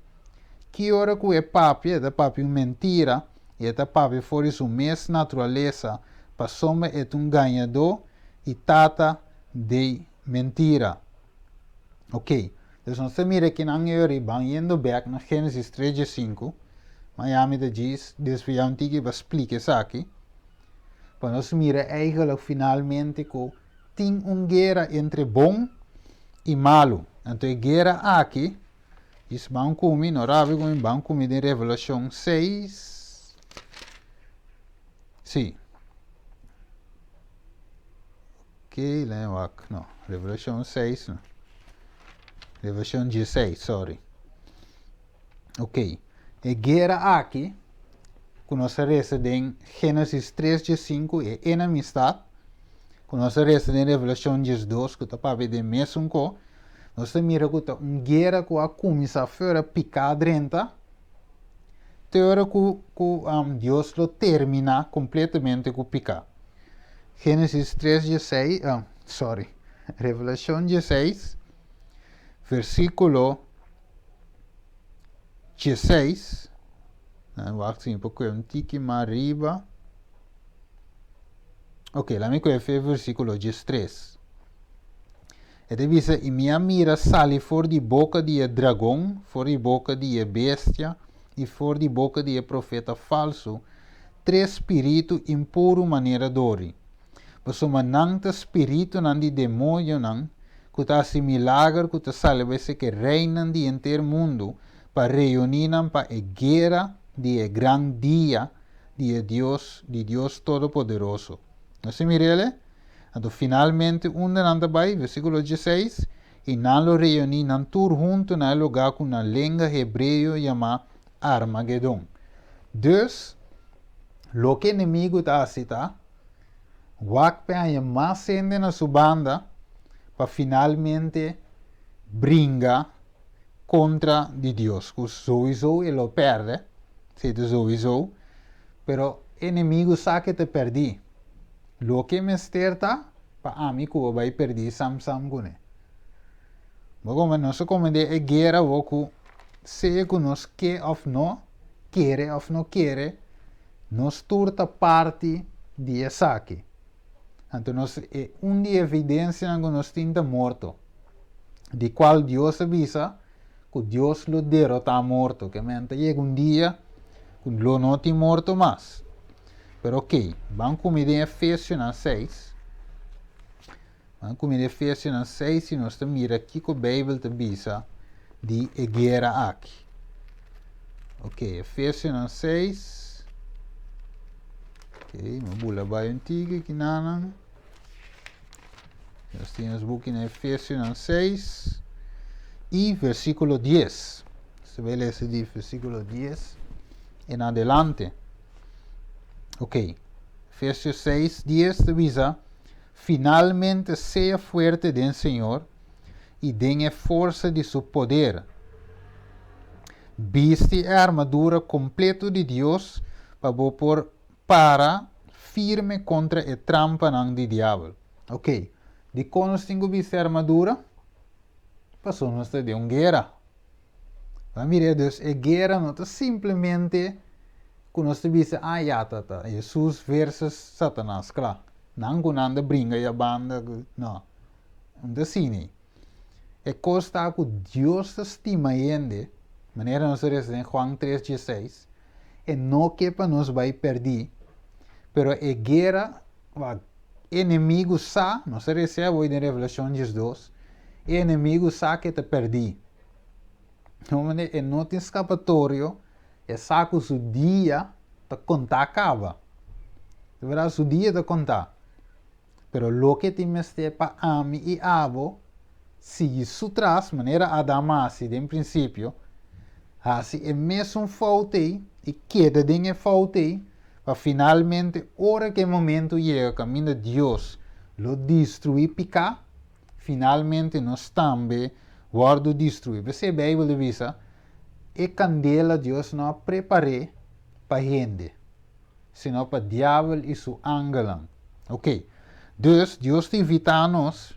Que hora que é papi mentira, e é papi fora sua mesma natureza, para soma é ganhador e tata de mentira. Ok, então nós mira que na hora van indo back na Gênesis 3:5, Miami de diz, desviar que vai explicar isso aqui. Para nós mira eigenlijk finalmente que tem guerra entre bom e malo. Então, guerra aqui, is bankumi, no rabi com bankumi de Revelação 6. Sim. Ok, lembra? Não, Revelação 6, não. Revelação 16, sorry. Ok. A guerra aqui, que nós recebemos em Gênesis 3:5, é enemistade. Que nós recebemos em Revelação 12, que está para ver de mesmo co. Nós mira que guerra que a começa a fora picar dentro. Teora que Deus lo termina completamente com picar. Gênesis 3:16, Revelação 16, versículo 16. Wacht um pouco, um tique mais arriba. Ok, lá me conhece versículo 13. E diz, e minha mira sale fora de boca de dragão, fora de boca de bestia, e fora de boca de profeta falso, três espíritos impuro maneira dori. Mas uma nanta espírito nan de demônio nan, que está assim milagre, que está salve que reinam de inteiro mundo, para reunir para a guerra de grande dia de Deus Todo-Poderoso. Não se mire? Então, finalmente, anda vai, versículo 16, e não lo reuni nan tur junto na lugar com na língua hebreu chama Armagedon. Dus, lo que inimigo está assim, tá? Wak pe mais gente na sua banda para finalmente brincar contra de Deus. Que sowieso ele lo perde, se de sowieso, pero inimigo sabe que te perdi. Lo que me esterta, para mim, que vai perder sam gune. Mas não se como de guerra, que se que nos quer ou não quer, nos torta parte de essa aqui. Então, nós é de evidência que nós temos morto, de qual Deus avisa que Deus lo derrota morto, que mente chega dia que lo não tem morto mais. Pero ok, vamos comer em Efésios 6. Vamos comer em Efésios 6 e nós mira aqui que a Bíblia te avisa de guerra aqui. Ok, Efésios 6. Ok, uma bula bem antiga aqui nanan. Nós temos o book em Efésios 6 e versículo 10. Você vai ler esse versículo 10 em adelante. Ok, Efésios 6, 10 te avisa, finalmente seja fuerte del Senhor e tenha força de seu poder. Viste a armadura completa de Deus para firme contra a trampa do diabo. Ok, de quando nós temos visto a armadura, passou nós de uma guerra. Mira, dus a guerra não é simplesmente que nós vimos, Jesus versus Satanás, claro. Não que nada brinca e a banda, não. Não é assim. É coisa que Deus estima ainda, maneira nós recebemos em Juan 3:16, e não que para nós vai perder, pero a guerra, o inimigo sabe, nós recebemos hoje em Revelação 12, o inimigo sabe que te perdi. E não tem escapatório, é sabe que o dia te contar acaba. De verdade, o dia te contar. Pero lo que temos para ami e abo, se isso traz, maneira adamasi, em princípio, assim é mesmo faltei, e queda de faltei, para finalmente, hora que momento llega, camino de Dios, lo destruir picar, finalmente nós também guardo destruir. Você bem, Bíblia diz, e candela Deus não preparei para gente, sino para o diabo e seu angelão. Ok? Dus, Deus te invita a nós,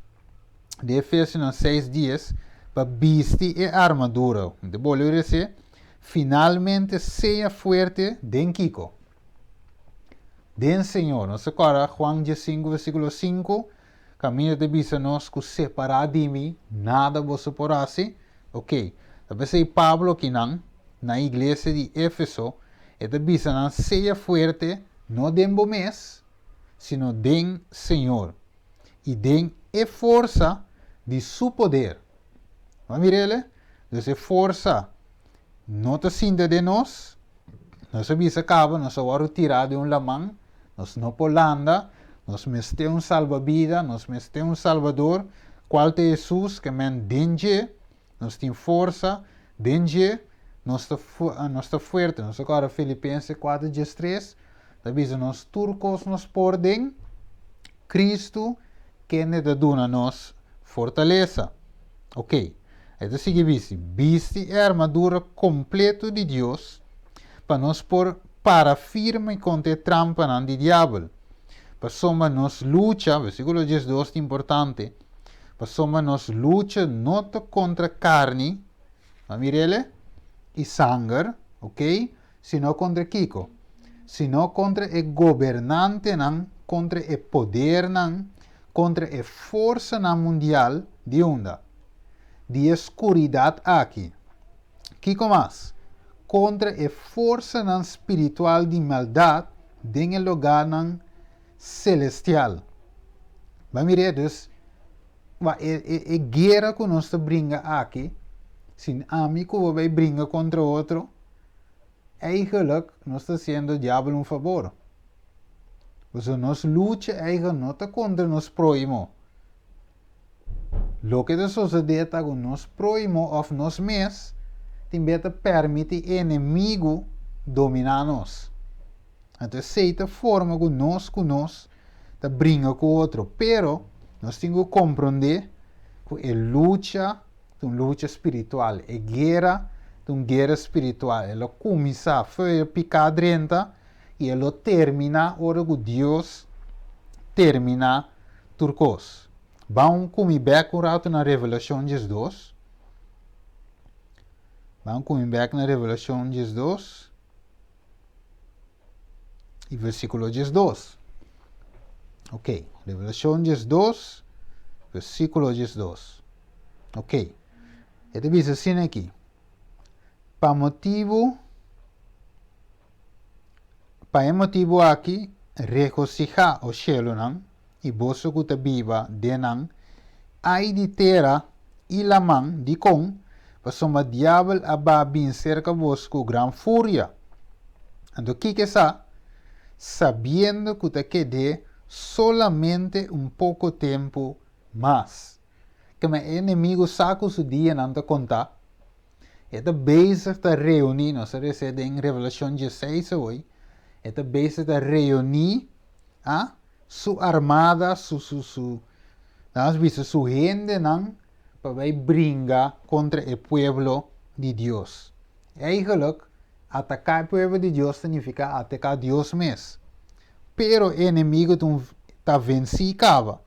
de Efésios 6 dias, para vestir a armadura. De bolho dizer, finalmente seja forte den Kiko. Den Senhor. Nós agora, Juan 5, versículo 5, caminho de bisa nós que separar de mim, nada você porá assim. Ok. Talvez aí Pablo que não, na igreja de Éfeso, e de bisa não seja forte, não den mês, sino den Senhor. E den a força de seu poder. Vamos ver ele? Então, força não te sinta de nós, nós bisa acaba, nós vamos tirar de lamang, nós não polanda, nós meste salva-vida, nós meste salvador, qual é Jesus, que men dengue, nós tem força, dengue, nós está forte, nós agora Filipenses 4:3, da bisa nós turcos nos pordem, Cristo que ne dá nós fortaleza. Ok, então sigue viste a armadura completa de Deus para nós para firme contra a trampa do diabo. Para soma nos luta, versículo 12 é importante, para soma nos luta não contra carne, e sangue, ok? Sino contra Kiko, sino contra o governante, contra o poder, contra a força mundial de onda, de escuridade aqui. Kiko mais? Contra a força espiritual de maldade em lugar celestial. Vamos ver, então, a guerra que nós brinca aqui, se amigo vai brincar contra outro, eigenlijk nós está sendo o diabo um favor. Porque nós luta eigenlijk não está contra nós próximo. Lo que sucede com nós próximo ou nós mesmos, também permite o inimigo dominar nós. Então, certa forma que nós brinca com o outro, pero nós temos que compreender que a luta é uma luta espiritual, a guerra é uma guerra espiritual. Ela começa a picar dentro e ela termina hora que Deus termina turcos. Vamos comer back na Revelação 2. Vamos comer back na Revelação 2. E versículo 2. Ok. Revelação 2, versículo 2. Ok. Ele diz assim aqui. Para motivo aqui, regocijar o cielo não, e vosso que viva de não, ai de terra e la mão de com, para soma diabo a bem cerca vos com gran fúria. Então, que está? Sabendo que te quede solamente pouco tempo mais. Que o inimigo saca o dia não te contar. Eta bezig te reunir, nós recebemos em Revelação 16 hoje, eta bezig te reunir sua armada, sua gente, para brincar contra o povo de Deus. Eigenlijk, atacar o povo de Deus significa atacar Deus mesmo. Pero o inimigo está vencido.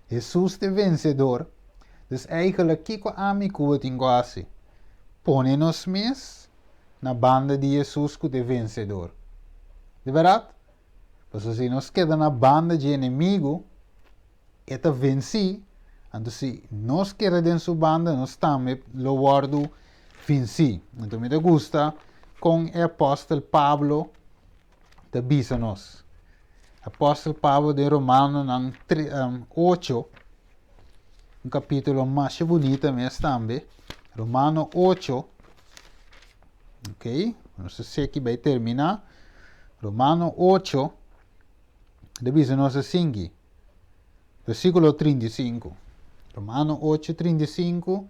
Jesus é vencedor. Então, eigenlijk, o que a mim tem que fazer? Põe-nos mesmo na banda de Jesus que é vencedor. De verdade? Porque se nós quedamos na banda de inimigo, é venci. Então, se nós queremos em sua banda, nós também lo guardo venci. Então, me gusta com o apóstolo Pablo de Bisanos. Apóstolo Pablo de Romano 8, um capítulo mais bonito mesmo também. Romano 8, ok? Não sei que vai terminar. Romano 8, diz nós assim, versículo 35. Romano 8, 35,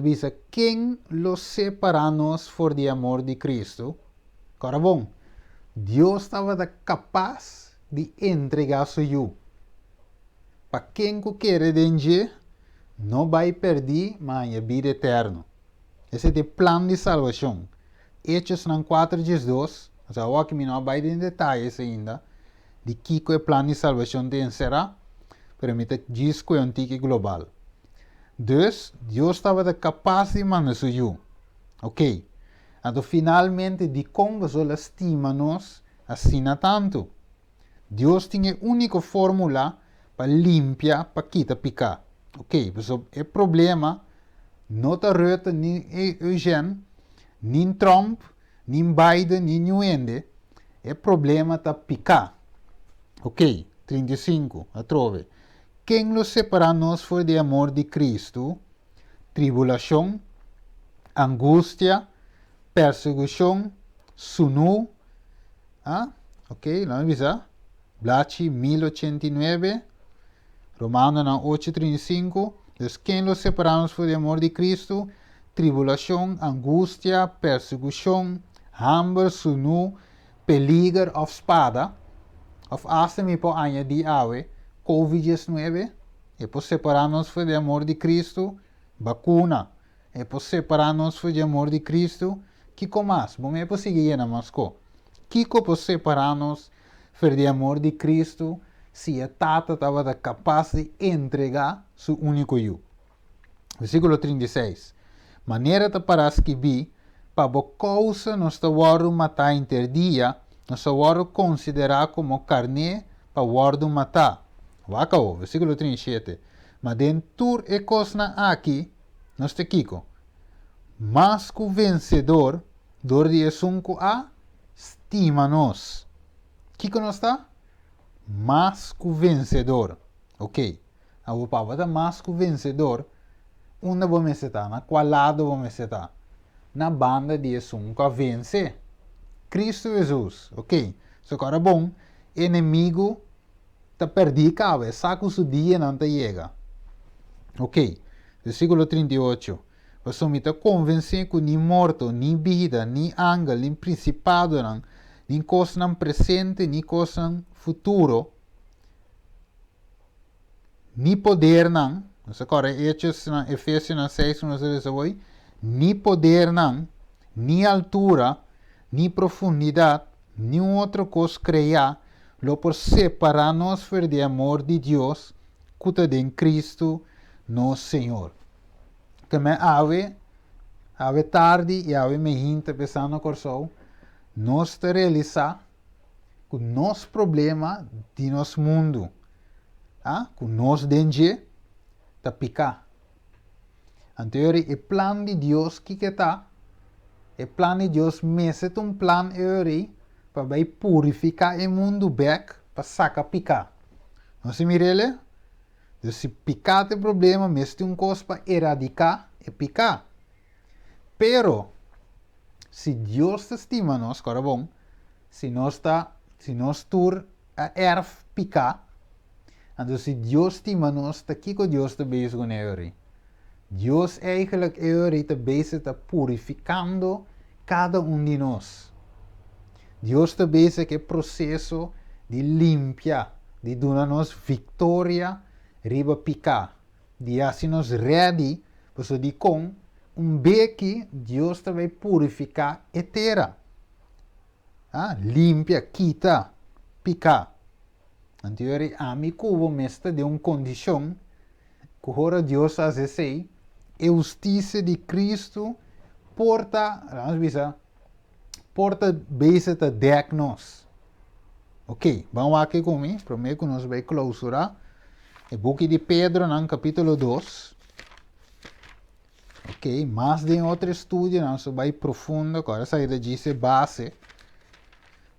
diz: quem los separará for de amor de Cristo? Agora bom, Deus estava capaz de entregar su you. Para quem que quer dengue, não vai perder, mas a vida eterna. Esse é o plano de salvação. Hechos 4:2, o que não vai em detalhes ainda, de que o plano de salvação tem será, permite diz que é antigo global. Dus, Deus estava capaz de mandar su you. Ok. Então, finalmente, de como você estima-nos, assim tanto. Deus tinha a única fórmula para limpar, para quitar picar. Ok, pues o problema não está reta nem Eugene, nem Trump, nem Biden, nem Nuende. O problema está picar. Ok, 35, a trove. Quem nos separa nós for de amor de Cristo? Tribulação, angústia, perseguição, sunu. Ok, vamos avisar. Blachi 1089. Romanos 8:35. Pues quem los separamos por el amor de Cristo? Tribulação, angústia, perseguição, hambre, sunu, peligro of espada. Of hasta me po añadir ave, COVID-19. E por separarnos por el amor de Cristo, vacuna. E por separarnos por el amor de Cristo, Kiko mais? Bom, é por seguir na Moscou. Kiko por separarnos por el amor de Cristo, se a Tata estava capaz de entregar seu único eu. Versículo 36. Maneira de para escrever, para a causa nós estamos matar interdia, nós estamos considerar como carne para o matar. Vacao, versículo 37. Mas dentro é coisa aqui, nós te kiko. Mas que o vencedor, dor de esunco a, estima-nos. Kiko nós está? Mas que o vencedor. Ok. A palavra mais que o vencedor, onde vamos estar? Na qual lado vamos estar? Na banda de Jesus que vence. Cristo Jesus. Ok. So, agora bom, inimigo está perdido, cabe. Saca o seu dia não te chega. Ok. Versículo 38. Você me está convencendo que nem morto, nem vida, nem ángel, nem principado, nem coisa presente, nem coisa futuro, ni poder não, nós agora Hechos na Efésios 6, nós hoje, ni poder não, ni altura, ni profundidade, ni outra coisa criar, lo por separar-nos do amor de Deus, que está em Cristo, nosso Senhor. Também ave tarde e ave me hinta pensando no coração, nós te realizar com nosso problema de nosso mundo, com nosso danger, está picar. Então, o plano de Deus que está, o plano de Deus mete plano para purificar o mundo back para sacar picar. Não se mirele? Então, se picar o problema, mete coisa para erradicar e picar. Pero, se Deus te estima nós, cara bom, se nós tur a picar, então se Deus estima nós, está aqui com Deus está bezig com ele. Deus eigenlijk está bezig está purificando cada de nós. Deus está bezig com o processo de limpar, de dar-nos vitória, riba picar, de assim-nos ready, para de com beque Deus vai purificar a terra. Limpia, quita, picar. Então, a mim cubo mesta de uma condição que ora Deus faz assim, a justiça de Cristo porta base de diagnóstico. Ok, vamos aqui comigo, prometo que nós vamos clausurar o book de Pedro, no capítulo 2. Ok, mais de outro estudo, nós vamos profundo, agora saída diz base.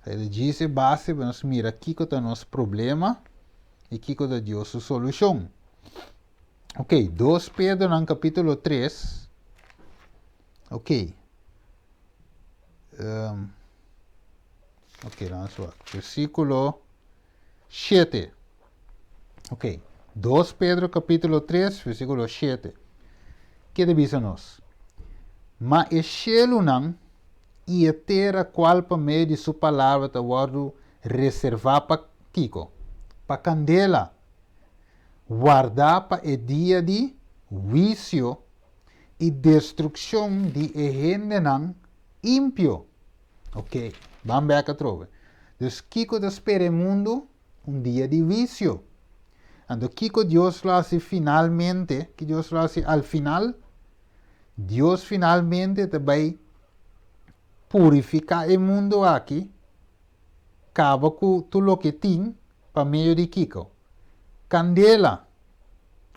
Ele diz base, vamos mirar aqui que está o nosso problema e aqui que está Deus a solução. Ok, 2 Pedro no capítulo 3. Ok. Ok, vamos ver. Versículo 7. Ok, 2 Pedro capítulo 3, versículo 7. Que diz-nos? Mas o cielo não e a terra qual por meio de sua palavra está guardo reservar para Kiko, para candela, guardar para o dia de vício e destruição de gente não ímpio. Ok, vamos ver a trova. Então, Kiko espera o mundo dia de vício. Então, Kiko Deus lo hace finalmente, que Deus lo hace al final, Deus finalmente te vai purificar o mundo aqui, acaba com tudo o que tem para meio de Kiko. Candela.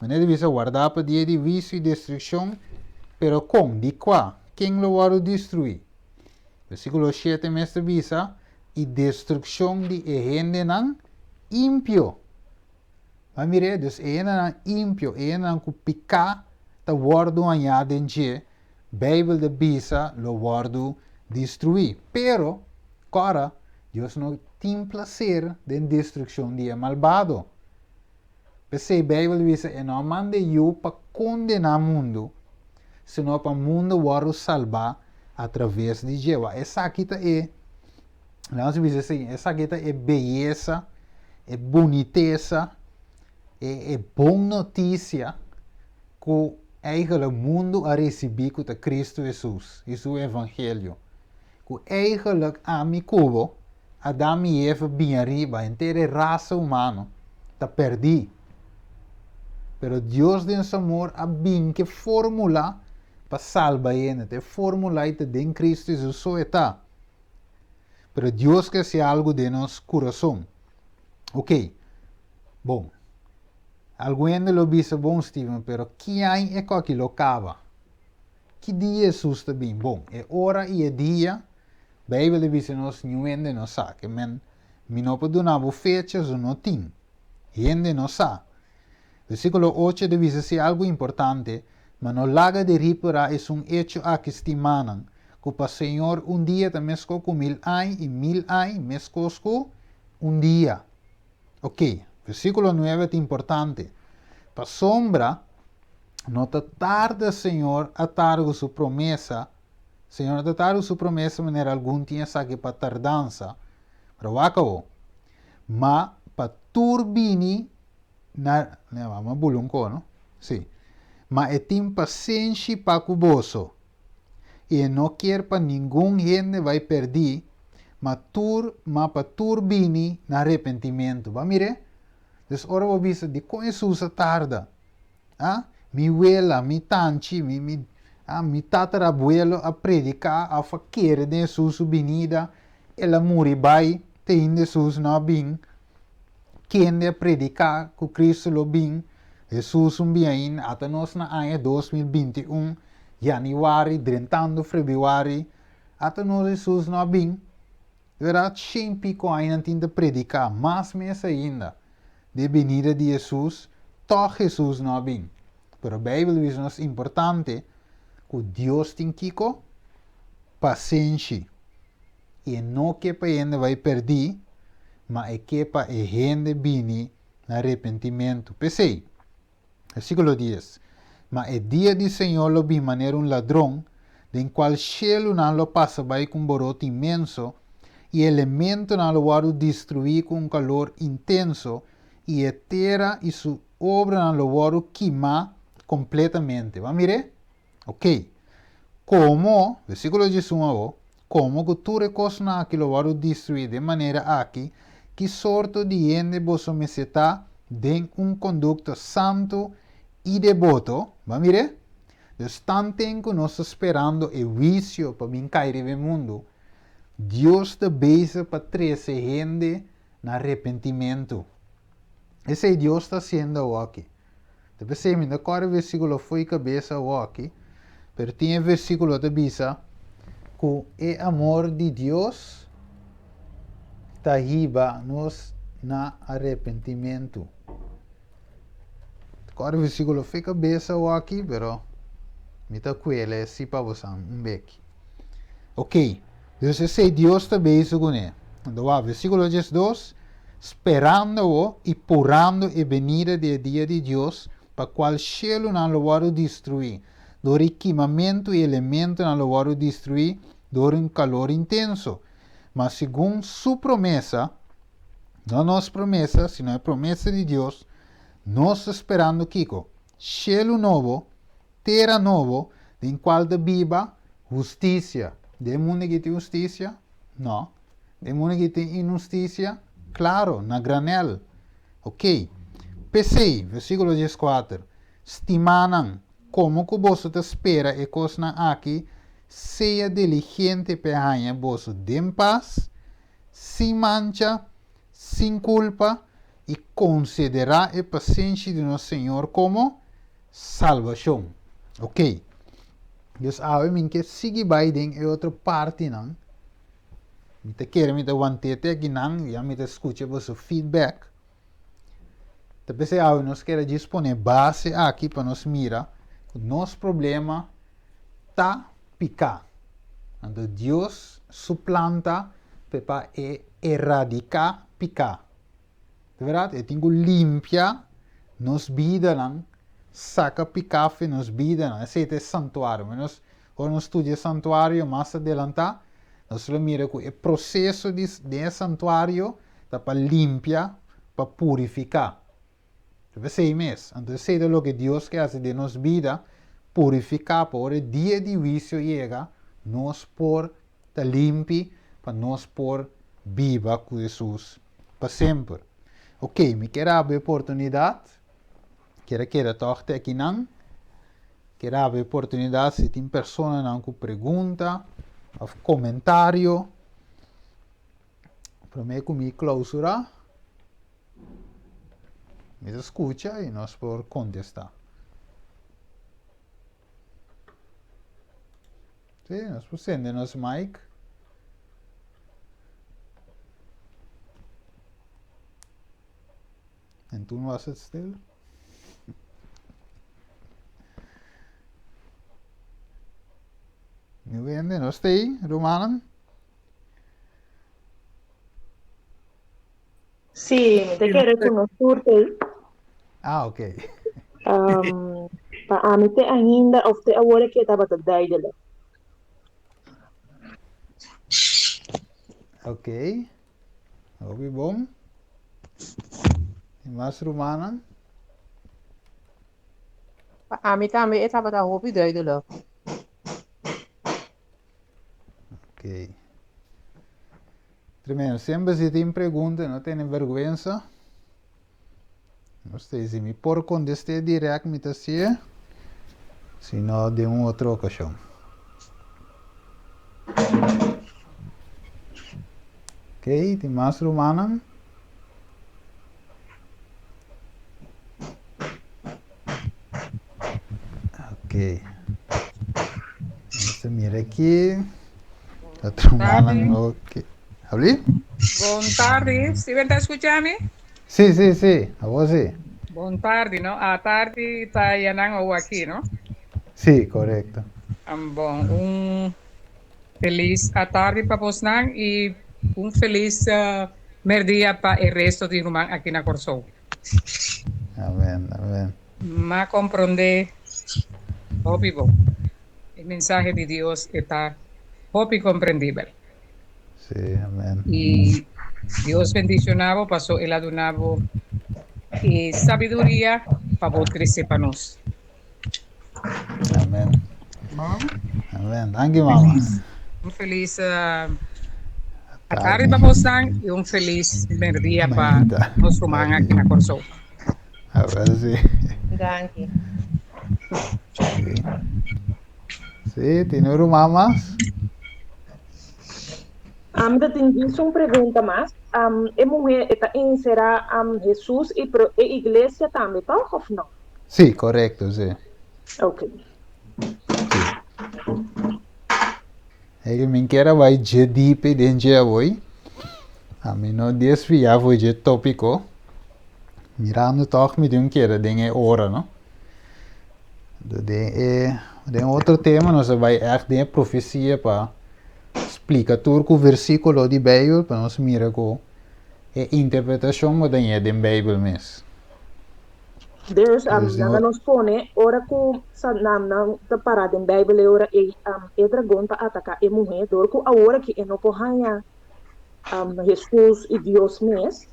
Não deve guardar para dia de vício e destruição, pero com, de qua, quem lo vai destruir? Versículo 7 mestre visa, e destruição de gente não ímpio. Mas mire, dus gente não ímpio, gente não que picar, ta guardo anha denje, Bíblia de visa, lo guardo destruir. Pero, agora, Deus não tem prazer de destruição de malvado. Porque a Bíblia diz que não manda eu para condenar o mundo, senão para o mundo vai salvar através de Jesus. Essa aqui é, nós dizemos assim, essa aqui é beleza, é boniteza, é boa notícia que o mundo a receber com Cristo Jesus, e seu Evangelho. Que eigenlijk a mi cubo, Adão e Eva bem arriba, inteira raça humana, está perdida. Pero Deus de seu amor a bem que fórmula para salvar ele, te fórmula e te den Cristo Jesus só está. Pero Deus quer ser algo de nosso coração. Ok, bom. Alguém lo disse bom, Steven, pero que é que lo cava? Que dia Jesus está bem? Bom, é hora e é dia. A Bíblia diz que nós não sabe, que me não pode dar fechas ou não tem. Gente não sabe. Versículo 8 diz ser algo importante, mas no laga de Rípora é hecho a que estimanan, que para o Senhor dia te mesco com 1000 anos e 1000 anos mesco com dia. Ok, versículo 9 é importante. Para sombra, não te tarda, Senhor, a tarde sua promessa. Senhor, te tarda sua promessa, de maneira algum tinha saque para tardança. Pero acabou. Mas para turbini, vamos bulunco, não? Sim. Mas tem paciência para o bolso. E não quer para ninguém gente vai perder, mas para turbini na arrependimento. Vai mire? Então, ora vou dizer, de com Jesus a tarda. Ah? Mi abuela, mi tanti, mi tatarabuelo a predicar, a fazer de Jesus venida, ela muri vai, tem Jesus não bem. Quem de predicar que Cristo lo bem, Jesus bem, até nós na ano 2021, januário, 30 de fevereiro, até nós Jesus não bem. Verá, sempre que ainda tem de predicar, mais mês ainda, de venida de Jesus, toch Jesus não bem. Pero a Bíblia diz que é importante que Deus tem que paciência. E não que para ele vai perder, mas é que para a gente vir no arrependimento. Pensei, versículo 10. Mas o dia do Senhor lo vi maneira ladrão, em qual cielo não lo passa vai com boroto imenso, e elemento não lo vai destruir com calor intenso, e a terra e sua obra não lo vai queimar completamente. Vamos mire? Ok. Como, versículo 19, como que tu recosna que lo vai destruir de maneira aqui, que sorte de gente vos meseta de conducto santo e devoto. Vamos mire? Deus tanto que nós esperando o vício para vir cair no mundo. Deus te beija para trazer gente no arrependimento. Esse Deus está sendo aqui. Depois se me decora o versículo foi cabeça aqui, pero tem versículo de bisa que o amor de Deus está riba nos na arrependimento. Agora o versículo foi cabeça aqui, pero me está coelho é assim para você um beque. Ok, Deus esse Deus está beija com ele. Então, versículo 12, esperando e purando a venida do dia de Deus, para qual cielo não lo vai destruir. Do requeimamento e elemento não lo vai destruir, door un calor intenso. Mas según su promesa, no nos promesa, sino la promesa de Dios, nos esperando Kiko, cielo novo, terra novo, em qual de viva justiça. De mundo que tem justiça? Não. De mundo que tem injustiça? Claro, na granel. Ok. PC, versículo 14. Stimanan, como que você te espera e coisa aqui, seja diligente para você de paz, sem mancha, sem culpa, e considerar a paciência de nosso Senhor como salvação. Ok. Dus eu que sigue Biden e outra parte não. Me te quero me te wantete aqui não, já me te escuta você feedback. Também se nós quer disponer base aqui para nós mira, nosso problema tá picar. Então Deus suplanta para erradicar picar. De verdade, eu tenho limpia nos vida não, saca picar nos vida não. Esse é santuário. Mas quando nós estudamos santuário mais adelante, nós mira que o processo de santuário tá para limpar, para purificar. Então, sei mesmo. Então, sei do que Deus quer fazer de nossa vida, purificar para o dia de juízo chega, nós por tá limpe, para nós por viva com Jesus para sempre. Ok, me quero abrir a oportunidade. Quero tocar aqui não. Quero abrir a oportunidade se tem pessoa não com pergunta, ou comentário. Para mim, comigo clausura. Me escuta e nós por contestar. Sim, nós por acender nosso mic. En toen was het stil. Nu vende, nog steeds, Romanen? Sì, te quero conoscere Ah, ok. paamite ainda of te awore que estava te duidelijk. Ok. Hobby bom. Mas Romanen? Ami estava da roupa duidelijk. Ok. Tremendo. Sempre se tem pergunta, não tem vergonha. Não sei se me por contestar direto, me tá se não de uma outra ocasião. Ok, tem mais Romanen? Ok. Vamos mirar aqui. Outra Romanen, ok. ¿Habli? Buon tardi, Steven, tá escutando? Sim, sim, sim. A você? Buon tardi, no? A tarde tá yanang ou aqui, no? Sim, correto. Bom, feliz a tarde para Posnang e feliz merdia para o resto de irmão aqui na Corsou. Amém, amém. Ma compreender, óbvio, o mensagem de Deus está óbvio compreendível. Sim, amém. Y Dios bendicionaba, pasó el adonavo y sabiduría para vos crecer para nos. Amém. Amém. Danke, mama. Feliz a tarde para vos y feliz día para nos román aquí en Corsou. A ver, sim. Danke. Sim, tem número mamas? Tem uma pergunta mais. A mulher está inserida Jesus e a igreja também, tá? Ou não? Sim, correto, sim. Ok. É que me quero vai de deep dentro hoje. A mim não desviar foi de tópico. Mirando toch me deu quero dengue hora, não? De outro tema, nós vai echt de profecia para explicar tudo o versículo de Bíblia para nós mirar com a interpretação que tem da Bíblia mesmo. Deus Dus nanga die, nos pone, ora ku sa nam ta parada em Bíblia, ora e dragão ta ataca e mulher, dor ku a ora que e no pohanha Jesus e Deus mes,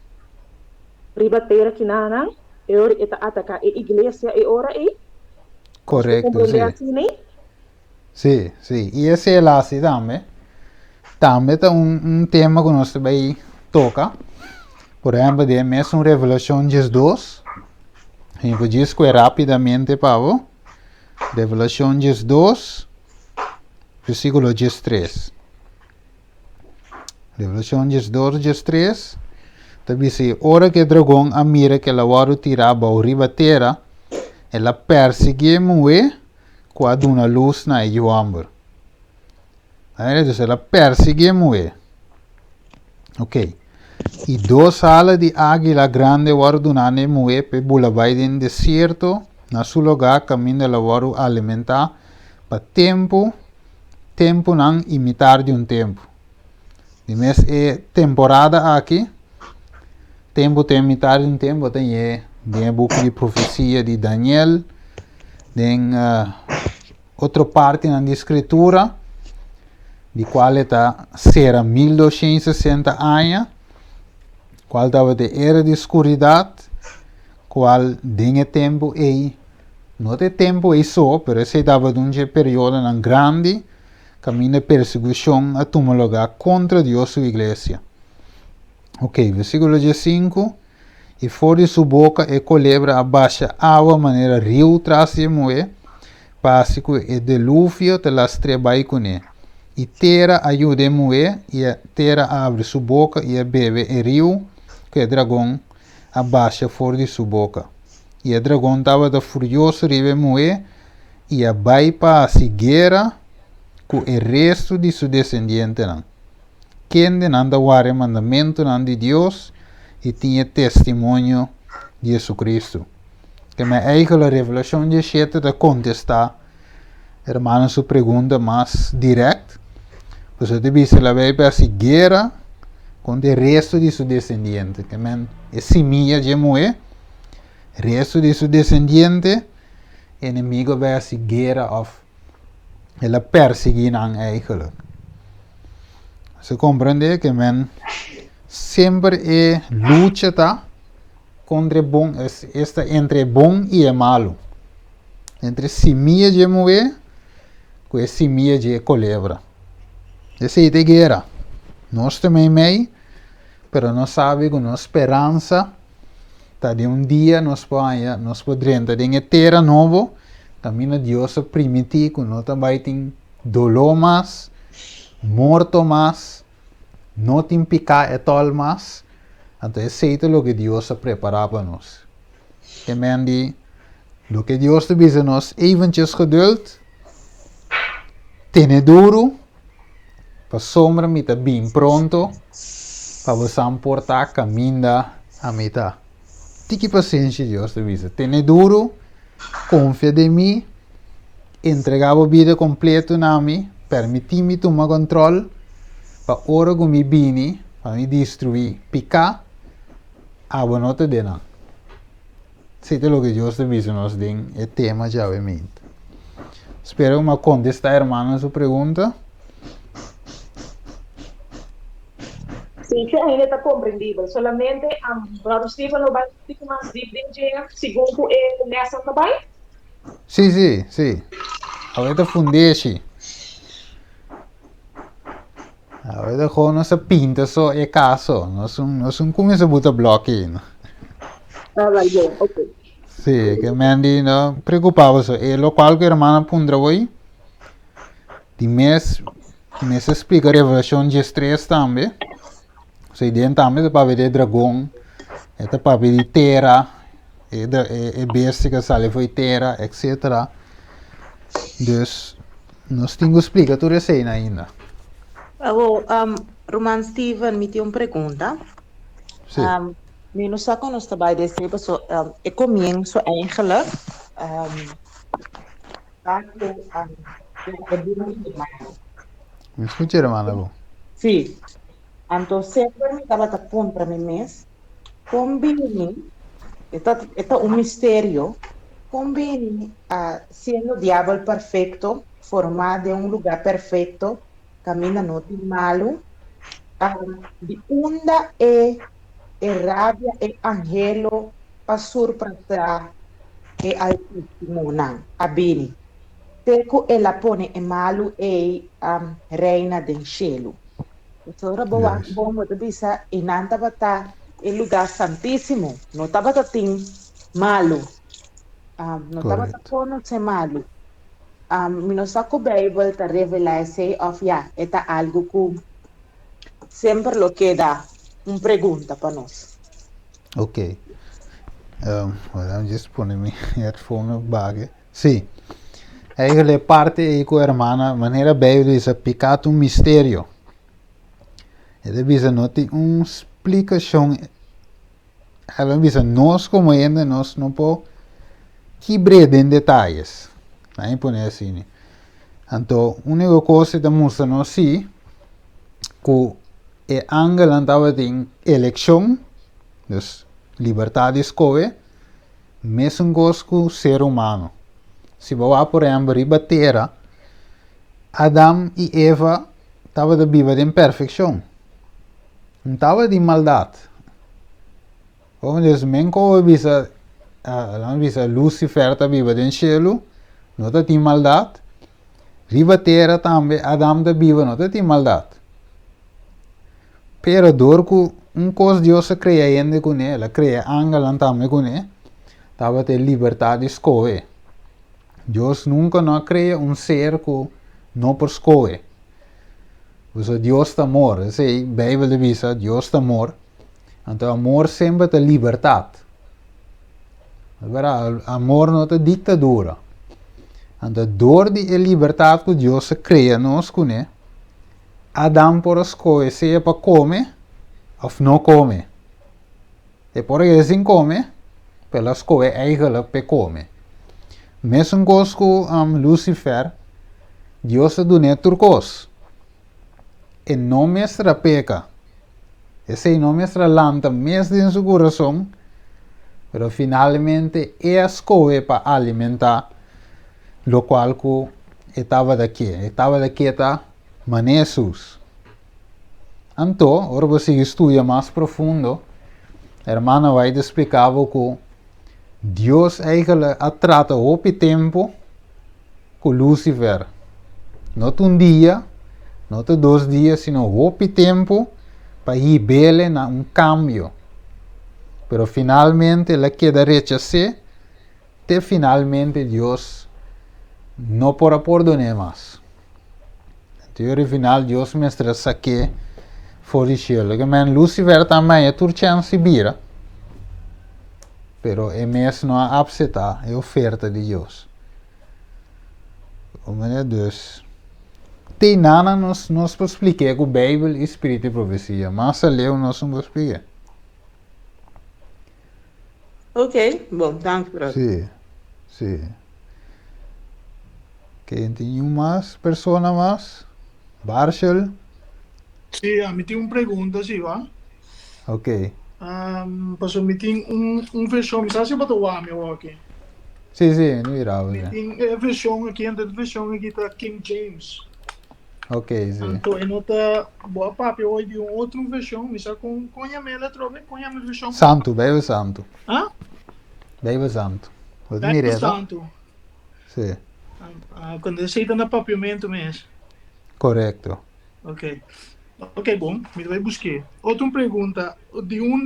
ribatera que nana, e ora e ta ataca e igreja e ora e, nos tu correcto, compreende sí. assim, né? Sí, sí. Y ese es el así también. También está un tema que nos va a tocar. Por ejemplo, de mes un Revelación 2. Y pues disco rapidamente, Pavo. Revelación 2, versículo 3. Revelación 2, 3. Também diz, ora que dragão a mira que ela vai tirar a riba terra, ela persegue moe quando uma luz na Joamber. Dus ela persegue moe. Ok. E duas alas de águila grande vai donar moe para bulabai no deserto, na seu lugar caminho ela vai alimentar para tempo não imitar de tempo. De mês é temporada aqui. Tempo tem metade de tempo tem o book de profecia de Daniel, tem outra parte na escritura, de qual está será 1260 anos, qual estava de era de escuridade, qual tem tempo e não tem tempo e só, mas esse estava de um período grande, caminho de perseguição a tomar lugar contra Deus e a igreja. Ok, versículo 5. E fora de sua boca e culebra abaixa água maneira rio traz de moer, pásico e delúvio te las trebai com ele. E terra ajuda a moer, e a terra abre sua boca e a bebe e rio, que o dragão abaixa fora de sua boca. E o dragão estava da furioso ribe moer, e a vai para a cigueira com o resto de seu descendente não. Quem não guarda o mandamento de Deus e tinha testemunho de Jesus Cristo. Que me eigen revelação de 7 de contestar, hermano, sua pergunta mais direta. Você deve se levar para a cigueira com o resto de seu descendente. Que me é semilla de moer, resto de seu descendente, inimigo vai a cigueira of ela perseguir não eigenlijk. Se compreende que men sempre é luta tá contra bom, está entre bom e malo, entre semilla de moer com semilla de culebra. Essa é a guerra. Nós também meio, pero nós sabe com nossa esperança, tá de um dia nós podemos ter uma terra nova, também Deus permitir que nós também tem dolor mais, morto mais, não tem picar e tal mais, então é certo o que Deus prepara para nós. Que mendi, o que Deus te diz a nós, eventjes geduld, tenha duro, para sombra me tá bem pronto, para você portar caminho a mitad. Tique paciência, Deus te diz, tenha duro, confia em mim, entregar a vida completa na mim, permitir-me tomar controle, para hora que me bini, para me destruir, picar, água não te dê não. Se é o que Deus te diz, nós tem é tema já em mente. Espero que contestar, irmão, a sua pergunta. Sim, que ainda está compreendível. Solamente Brother Stephen não vai ficar mais deep segundo ele nessa também? Sim. Agora fundei-se. Agora com nossa pinta só é caso. Nós não começamos a botar bloco aí. Ah, vai bom, ok. Sim, que me não preocupava só. É o qual que a irmã pondra hoje. De mês explica a revelação de estresse também. Se dentro também para ver dragão, é para ver terra, é besta que sale foi terra, etc. Dus nós temos que explicar tudo isso ainda. Roman Steven, me tem uma pergunta. Sim. Me não sabe quando está bij deze hebben, so ik kom in zo eigenlijk. Me escucha, hermano. Sí. Então, sempre me estava a ponto para mim mês, combine Esta un misterio. Combine siendo diablo perfecto, formado de un lugar perfecto, camina no de malo, de onda rabia e angelo passur para e altissimo nan abini. Teco ela pone e malo e reina del cielo. Ora boa Juist. bom de bisa inanta bata e lugar santíssimo. No tabata ting malo. No tabata Correto. pono se malo. Mino saco Bible te revela ese of ya, eta algo que sempre lo queda un pregunta para nós. Ok. Ora just pone mi headphone op bage. Sì. Eigenlijk parte e com a hermana, maneira Bíblia diz, picado um mistério. E de bisa noti explicação. Ela bisa nós como ainda nós não po quebrada em detalhes. Aí põe assim. Então, a única coisa que mostra nós sim, que é Angela andava em eleição, dus liberdade de escolha, mesmo com o ser humano. Se você, por exemplo, ribatera, Adão e Eva estavam de viver em perfeição. Não estavam de maldade. Como diz, mesmo que visa Lucifer está viver em cielo, não está de maldade. Ribatera também, Adão está viver, não está de maldade. Pero door que coisa Deus cria ainda com ele, ela cria angela também com ele, estava de liberdade de escolha. Deus nunca não cria ser que não por escolha. Então Deus é amor, a Bíblia diz Deus é amor. Então amor sempre é liberdade. Agora amor não é ditadura. Então door die liberdade que Deus cria nós com ele, Adão por escolha se é para comer ou não comer. E por isso não come, pela escolha eigenlijk para comer. Mesmo coisa com Lucifer, Deus é do turcos. E não mestra peca. Esse não mestra lanta mesmo em seu coração, mas finalmente é a escolha para alimentar, lo qual que estava daqui tá manesus. Então, agora você estuda mais profundo, a irmã vai te explicar que Deus eigenlijk trata o tempo com Lucifer. Não dia, não 2 dias, sino o tempo para ir bele na cambio. Pero finalmente ela queda rechazar, te finalmente Deus não podrá perdonar mais. Então, no final, Deus me estressa que fora de cielo. Men Lucifer também é tur chance vira. Pero é mesmo não aceitar a oferta de Deus. Dus, tem nada nos explicar com a Bíblia, Espírito e Profecia. Mas a leu nós não explicar. Ok, bom, danke, brother. Sim, sim. Quem tem mais? Pessoa mais? Barshel? Sí, a mí tengo una pregunta, sí, va. Ok. Pasó, me tengo un versión, me sabe para o meu aqui. Sim, sim, não irava. Me tem versão aqui, a versão aqui tá King James. Ok, sim. Então, eu não tá boa papo, eu ouvi um outro versão, me sabe com a minha trove, com a minha versão. Santo, Bíblia Santo. Hã? Bíblia Santo. Wat Daí mireza? Santo. Sim, Quando aceita no papiamento mesmo. correto. Ok. Ok, bom, me vai buscar. Outra pergunta, de onde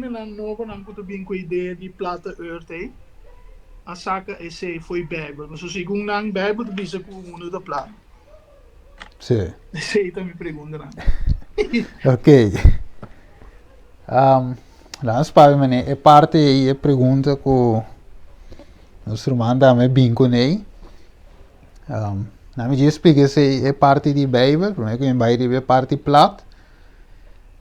na nova não estou bem com a ideia de plata earth, a saca esse foi Bíblia, mas segundo a Bíblia diz que o mundo da plata. Sim. Essa aí tá me perguntando. Ok. Lá para mim é parte aí a pergunta que o nosso irmão também bem com ele. Na minha explica se é parte de Bíblia, para mim que vai é parte plat.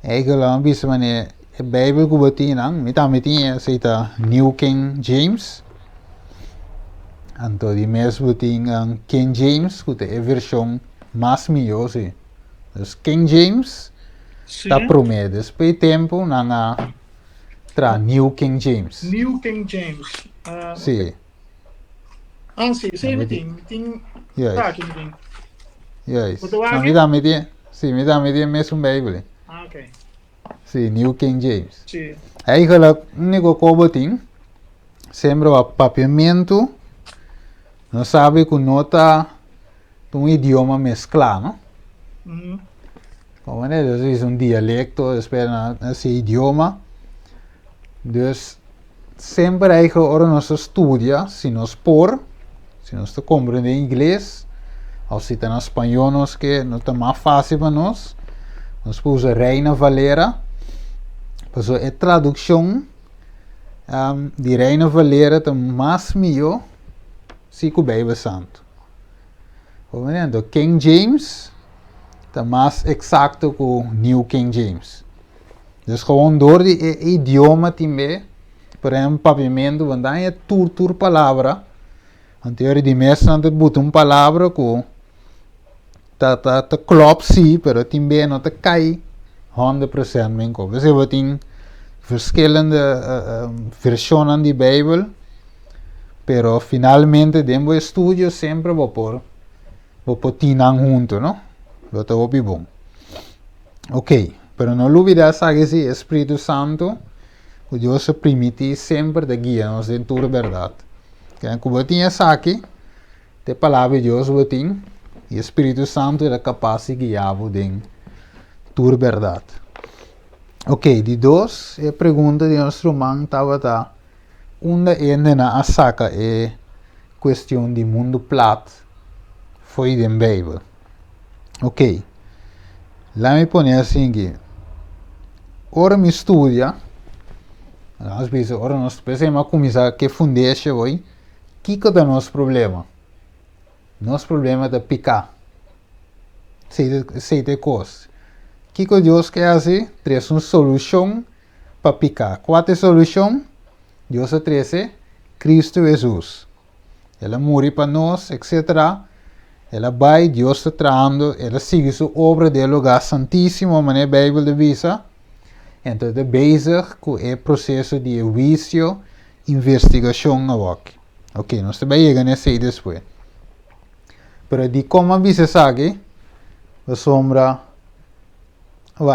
É que lá bisa mané é Bíblia que botin nang, me também tinha aceita New King James. Então de mesmo botin King James, que é a versão mais melhor sim. Então King James Sim. tá prometo, depois tempo nanga Tra New King James. New King James. Sim. Ah, sim, sei, Não, tem. Yes. Tá, aqui, tem. Yes. Wat doe Não, je? me dá mesmo Bijbel. Ah, oké. Sim, New King James. Sim. Eigenlijk, único que eu tenho, sempre o papiamento, não sabe que nota um idioma mesclado, não? Mhm. Como é, dus is dialecto, espera esse idioma. Dus sempre hay que ahora nos estudia, si nos te comprende inglés, o si está en español, nos que no está más fácil para nos usa Reina Valera, pues es traducción de Reina Valera está más mío, si que Bijbel Santo. Então, King James está mais exacto que o New King James. Dus gewoon door die idioma também, por exemplo, pavimento, want dan je tur palavra, want teorie die mensen aan het boeten palavra que ta klopt sim, pero também não te cai 100% men ko. Dus we hebben verschillende versionen die Bijbel, pero finalmente dentro do estudio sempre vou por tinan junto, no? Lo te voy bom. Ok, pero no olvides que si Espíritu Santo, o Dios se permite sempre de guiar-nos em toda a verdade. Que como tinha aqui, a palavra de Deus o tem, e o Espírito Santo é capaz de guiar-vos em toda a verdade. Ok, de dois, a pergunta de nosso irmão estava onde ainda na saca é questão de mundo plato, foi da Bíblia. Ok, lá me põe assim que, ora me estudia, às vezes, ora nós precisamos começar a fundar hoje, que é o nosso problema? Nosso problema é picar, sei de coisa. O que Deus quer fazer? Traz uma solução para picar. Qual é a solução? Deus traz Cristo Jesus. Ele morreu para nós, etc. Ela vai, Deus está trazendo, ela sigue sua obra de lugar santíssimo, maneira a Bíblia divisa. Então, é bezig com o processo de juízo, investigação aqui. Ok, nós também chegamos a isso depois. Mas de como você sabe, a sombra,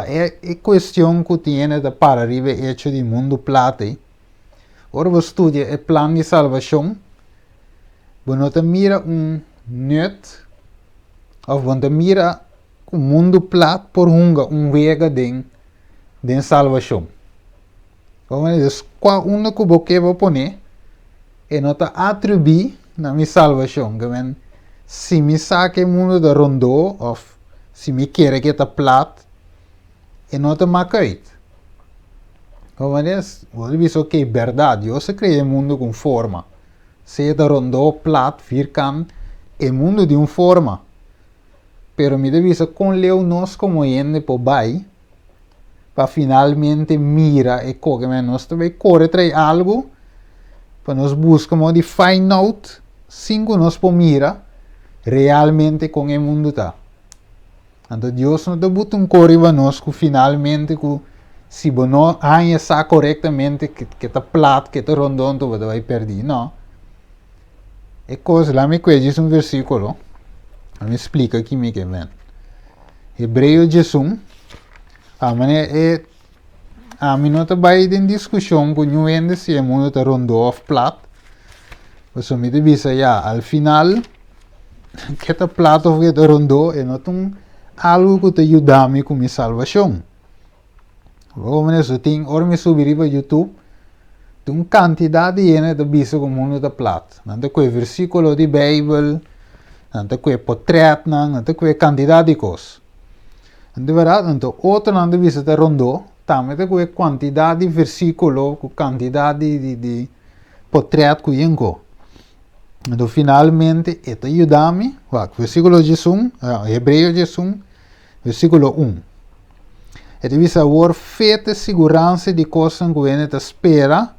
é questão que tem de para arriba hecho de mundo plata. Ora, você estudia o plano de salvação, você mira net, ou você mira o mundo plata por vega de salvação. Como é isso? Qual único que vou pôr é nota atribuir na minha salvação. Se me saque o mundo da rondô, ou se me quer que está plat, é nota macait. Como é isso? Você diz, ok, verdade, eu se cria o mundo com forma. Se é da rondô, plat, vircante, é mundo de uma forma. Pero me diz, com leu nós como ende por bai, para finalmente mira e que nós também corre trai algo, para nós buscamos de find out, cinco nós por mira, realmente com o mundo está. Então Deus não te bota corre para nós que finalmente que se você não está corretamente que está plato, que está redondo, você vai perder, não. É coisa, lá me conhece versículo, me explica aqui me que vem. Hebreu 11, a mim não está vai em discussão com o ende se o mundo está redondo ou plato. Você me diz, al final, que está plato ou que está redondo, é não algo que te ajuda a mim com minha salvação. Como eu tenho, ora me subir para YouTube, tem quantidade de gente que diz que o mundo está plato. Não tem versículo de Bíblia, não tem portrait, não tem quantidade de coisas. De verdade, então, outro não diz que está redondo, também tem quantidade de versículo, quantidade de portrait que eu então, finalmente, это ajuda a mim, versículo 11, Hebreu 11, versículo 1. Ele diz, a feita segurança de coisas que a gente espera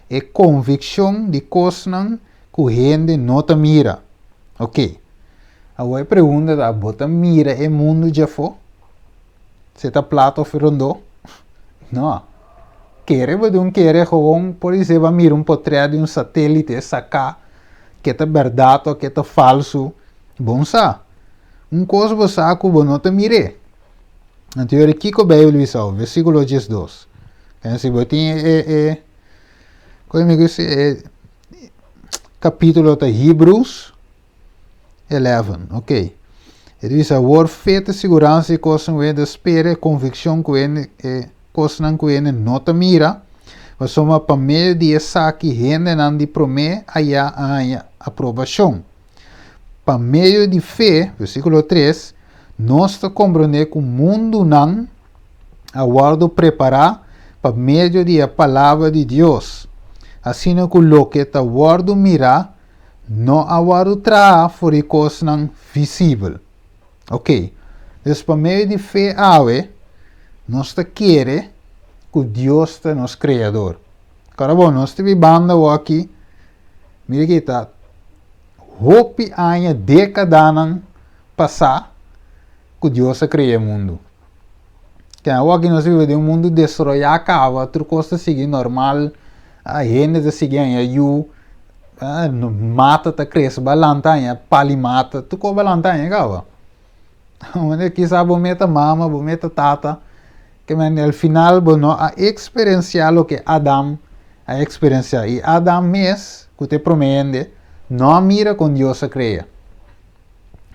e convicção de coisas que a gente não mira. Ok. Agora pergunta, você mira o mundo já foi? Você está plato ou redondo? Não. querer, mas não querer gewoon, por exemplo, mirar portrait de satélite, sacar que é verdade ou que é falso. Bom, sa. Coisa você sabe, não te mire. Então, eu aqui com a Bíblia, versículo 12. Se você tem, como é que se capítulo de Hebreus 11, ok. Ele diz, a feita segurança e coisa que ele espera, convicção que ele, coisa que ele não te mira, mas soma para meio de essa que rende não de promete a aprovação. Para meio de fé, versículo 3, nós te compreender que o mundo não aguardo preparar para meio de a palavra de Deus. Assim que o que te aguardo mirar, não aguardo trazer fora coisa não visível. Ok. Então, para meio de fé, nós te quer que Deus é nosso Criador. Cara, bom, nós te vivendo aqui, mira que está, hope anos, décadas passar, que Deus criou o mundo. Que aqui nós vivemos em um mundo destruído, outra coisa seguir normal, a gente está seguindo mata tá cresce, balantanha, palimata, tu com balantanha, cava. Mas quizá vou meter mama, vou meter tata, que ao final vou a experienciar o que Adam a experienciar. E Adam mesmo, que te promete, não mira com Deus a criar.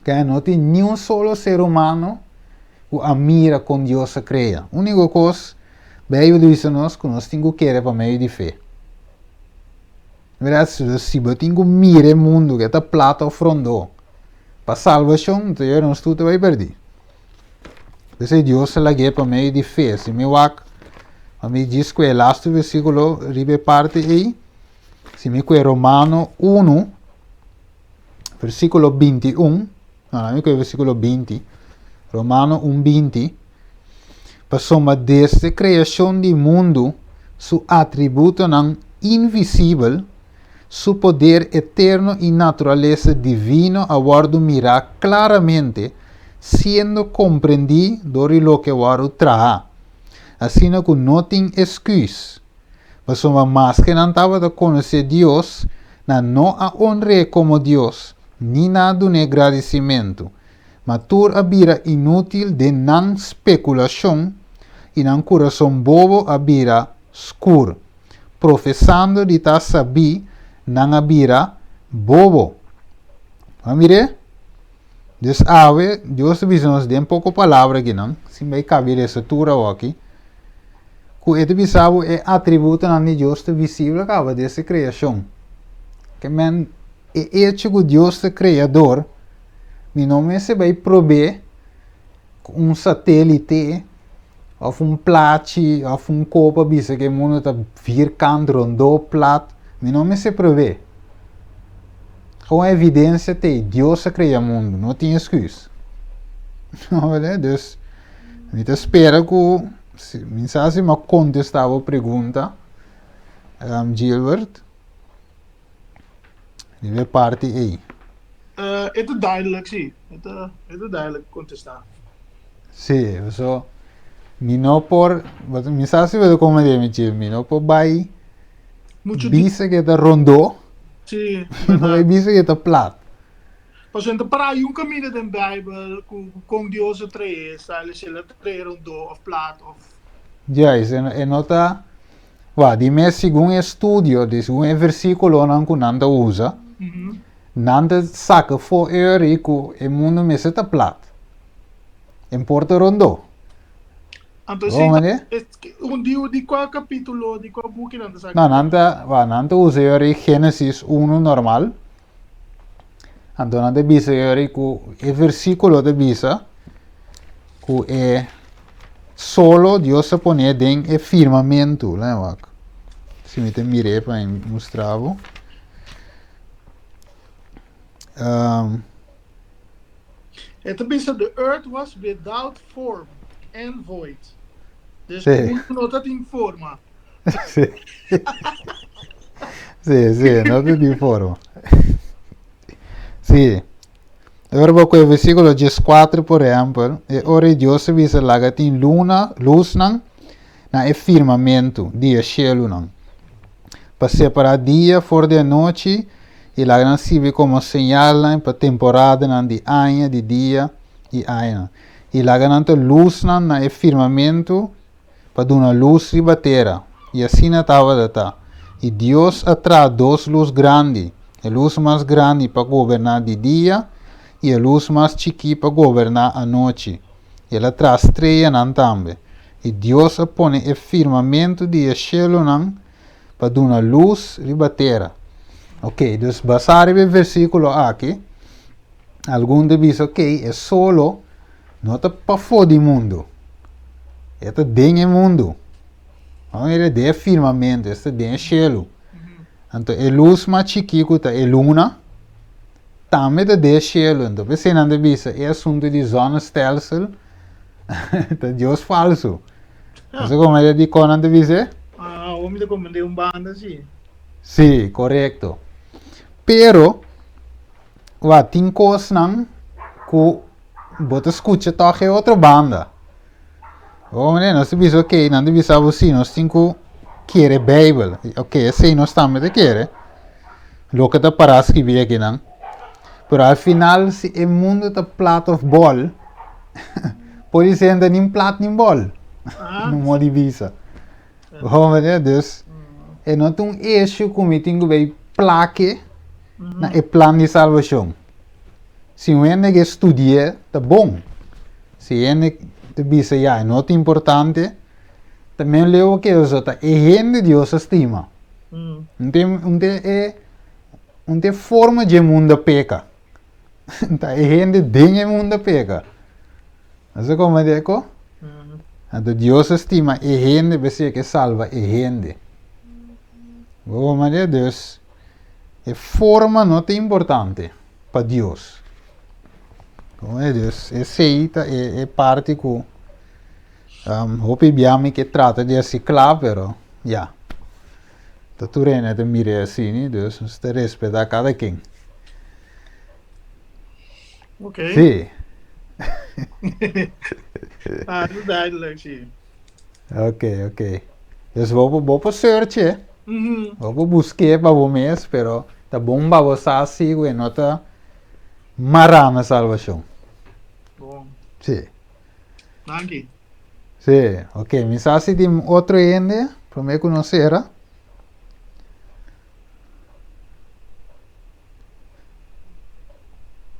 Que não tem nenhum solo ser humano que a mira com Deus a criar. A única coisa, bem diz-nos que nós temos que querer para meio de fé. Verdade, se você tem que mirar o mundo que está plata ou frondou, para salvação, então não estou vai perder. Então Deus se lague para meio de fé. Se me wak, a me diz que o last versículo ribe parte aí, se me que Romano 1, versículo 21, não é que versículo 20, Romano 1, 20, passou desde a criação do mundo, seu atributo não invisível, seu poder eterno e natureza divino aguardo mirar claramente, sendo compreendido por lo que aguardo traga. Assim que não tem excuse. Mas mais que não estava de conhecer Deus, não a honre como Deus, nem nada de agradecimento. Mas tudo abira inútil de não especulação e não coração bobo abira escuro, professando de ta saber não abira bobo. Amire? Deus Deus nos dê um pouco palavra aqui, não? Se vai caber essa tura aqui. Que este bisabo é atributo de Deus visível acaba dessa criação. Que men é hecho que Deus é criador, meu nome se vai prover satélite, ou plate, ou copa, bisa que o mundo está vircando, rondo, plat, meu nome se provê. Com evidência tem, Deus criou o mundo, não tem excuse. Olha, Deus, me espera que, se me contestava a pergunta, Gilbert, die parte aí. É duidelijk, sim. É duidelijk contestar. Sim, so, mi não por, mi sa se vedo come dire, mi não por vai, bisa que está rondo, Sim. vai bisa que está plat. Pas in de para um caminho da Bijbel, com Deus três, se ele três rondo, of plat, of... Já, e nota, di me segundo estudio, di segundo versículo non que nanda usa, nanda saca fuori que o mundo me está plat. Importa rondo. Então, dia de qual capítulo, de qual book nanda saca? No, nanda usa ori Genesis 1 normal. Então, nanda bisa ori que o versículo de bisa, que é solo Deus se pone em firmamento, né? Se me mire para mostrar. Het bisa the earth was without form and void. Dus Sim. não está em forma. Sì, non di forma. Sì. Ora va quel versículo 14, por ejemplo, e ora Dios vise lagatin luna, luz nan, na e firmamento, dia cielo não. Para separar dia for de noite, e lá não serve como señal para temporada não de ano, de dia e ano. E lá não tem luz não na e firmamento, para dar uma luz e batera. E assim não estava tá. E Deus atrás duas luzes grandes. A luz mais grande para governar de dia e a luz mais chiquita para governar a noite. E ela traz estrela não também. E Deus põe o firmamento de cielo não para dar uma luz e batera. Ok, então basar o versículo aqui. Alguns dizem, ok, é solo, não está para fora do mundo. É dentro do mundo. Não é de firmamento, é dentro do cielo. Então, a luz mais chiquita é a luna, também é do cielo. Então, você não diz, é assunto de zonestelsel, é Deus falso. Você como é de quando não diz? Ah, o homem da comandei banda, sim. Sim, correto. Pero, tem coisas não que você escuta toque outra banda. Homem, não se diz, ok, não diz assim, nós temos que querer a Bíblia. Ok, assim nós também queremos. Lo que está para escrever aqui, não. Pero al final, se o mundo está plato of ball, pode ser ainda nem plato nem ball. Não pode divisa. Homem, dus, e não tem eixo como tem que ver plaque na e plano de salvação. Se o ene que estudia, tá bom. Se o ene te diz, é não é importante, também leu que eu só tá, e gente Deus estima. Não tem forma de mundo peca. Tá, e gente dentro do mundo peca. Você como é que é? Então Deus estima e gente, você que salva e gente. Como é Deus? A forma não é importante para Deus. Como é Deus? Essa aí é parte que abbiamo que trata de reciclar, pero ja. Dat tu rene te mire assim, dus te respeitar cada quem. Ok. Sim. Ah, dat is duidelijk, sim. Ok. Dus vou para search, eh? Mhm. Vou buscar para o mês, pero tá bom para você assim, e não tá marama salvação. Bom. Sim. Dank je. Sim, ok. Me sabe de outro ainda, para me conhecer.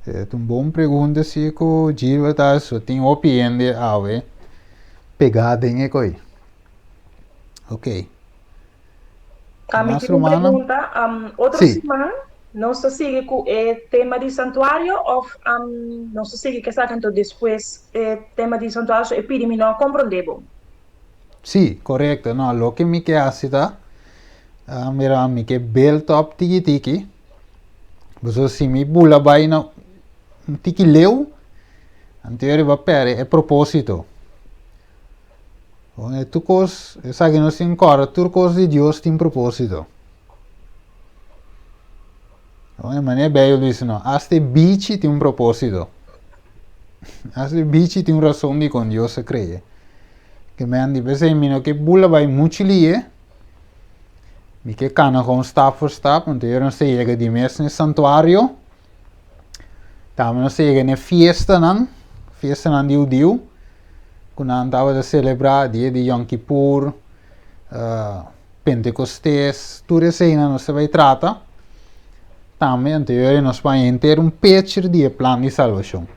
É uma boa pergunta se o Gil está só tem opinião a pegada em coi. Ok. A minha Mas, Romana? pergunta, outra Sim. semana, não se sigue com o tema de santuário ou não se sigue que está canto depois tema de santuário e pedi-me não compreendebo. Sim, correto. Não, lo que me que hace tá, mira, me que bel top tiki. Você se me bula vai na tiki leu, anterior vai pere é propósito. É tu cos, sabe não se encora, tu cos de Deus tem propósito. É maneira bem disso não. Este bicho tem propósito. Este bicho tem razão de com Deus se crê. Que me andi bese mino que bula vai muito lie. Mi que cana com stap por stap, anterior não se chega de mês no santuário. Também não se chega na festa não de judeu. Quando andava a celebrar dia de Yom Kippur, Pentecostes, tudo isso aí não se vai tratar. Também anterior nós vamos ter picture de plano de salvação.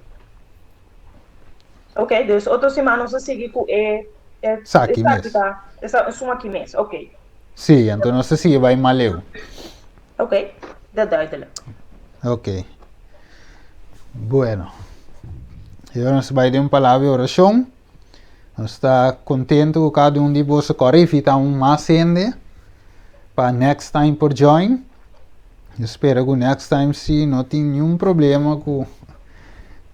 Ok, dus outra semana não se sigue com Aqui mesmo. Essa suma aqui mesmo, ok. Sim, então não sei se vai maleu. Ok, dat duidelijk. Ok. Bueno. Agora nós vamos dar uma palavra de oração. Nós estamos contentes com cada de vocês corre e ficar mais ainda para next time por join. Eu espero que next time se não tem nenhum problema com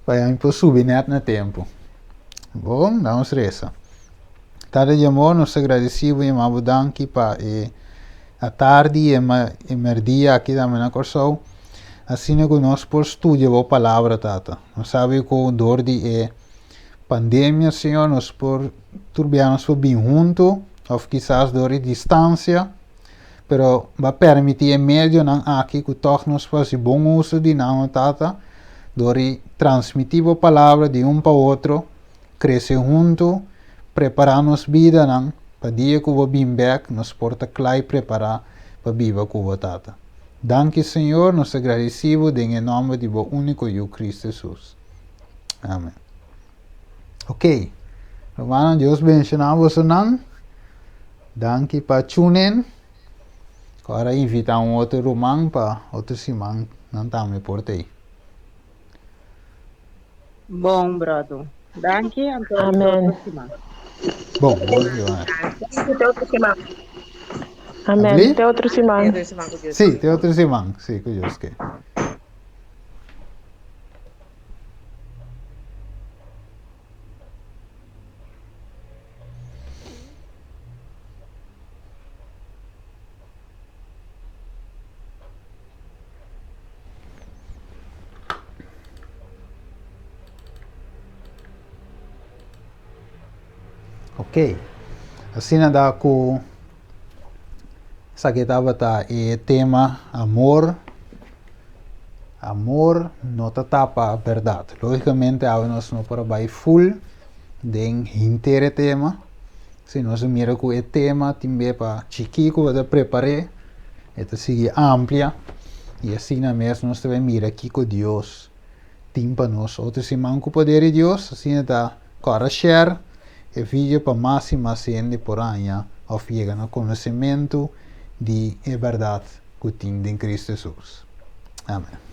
vai subir net no tempo. Bom, vamos reza. Cada dia nós agradecemos e amamos danke para a tarde e merdia aqui da minha corção. Assim que nós por estudar a palavra tata. Nós sabemos que o dor de pandemia, Senhor, nós por turbiarmos por bem junto of quizás door distância, pero va permitir medio nan aqui que toch nos faz bom uso de não tata, door transmitir a palavra de para outro, crescer junto, preparar nos vida nan, para dia que o bim back, nos porta clay preparar para viva com o tata. Danke Senhor, nos agradecemos em nome de o único eu Cristo Jesus. Amém. Ok. Romano, Deus bendiga você nan. Danke para tunen. Agora invita outro romano para outro simão não também portei. Bom, brother. Danke, Antônio. Amém. Bom, vamos lá. Até outra semana. Amém. Abri? Até outra semana. Sim, tem outro simão. Sim, que Deus quer. Ok. Assim nada com essa que estava é tema amor. Amor não tapa a verdade. Logicamente, nós não para vai full de inteiro tema. Se nós mira com o tema, também para chiquico para preparar, é seguir amplia e assim na mesma nós também mira aqui com Deus. Tem para nós outros se manco poder de Deus, assim está para share e vídeo para mais e mais gente por aí, ou chega no conhecimento de verdade que tem em Cristo Jesus. Amém.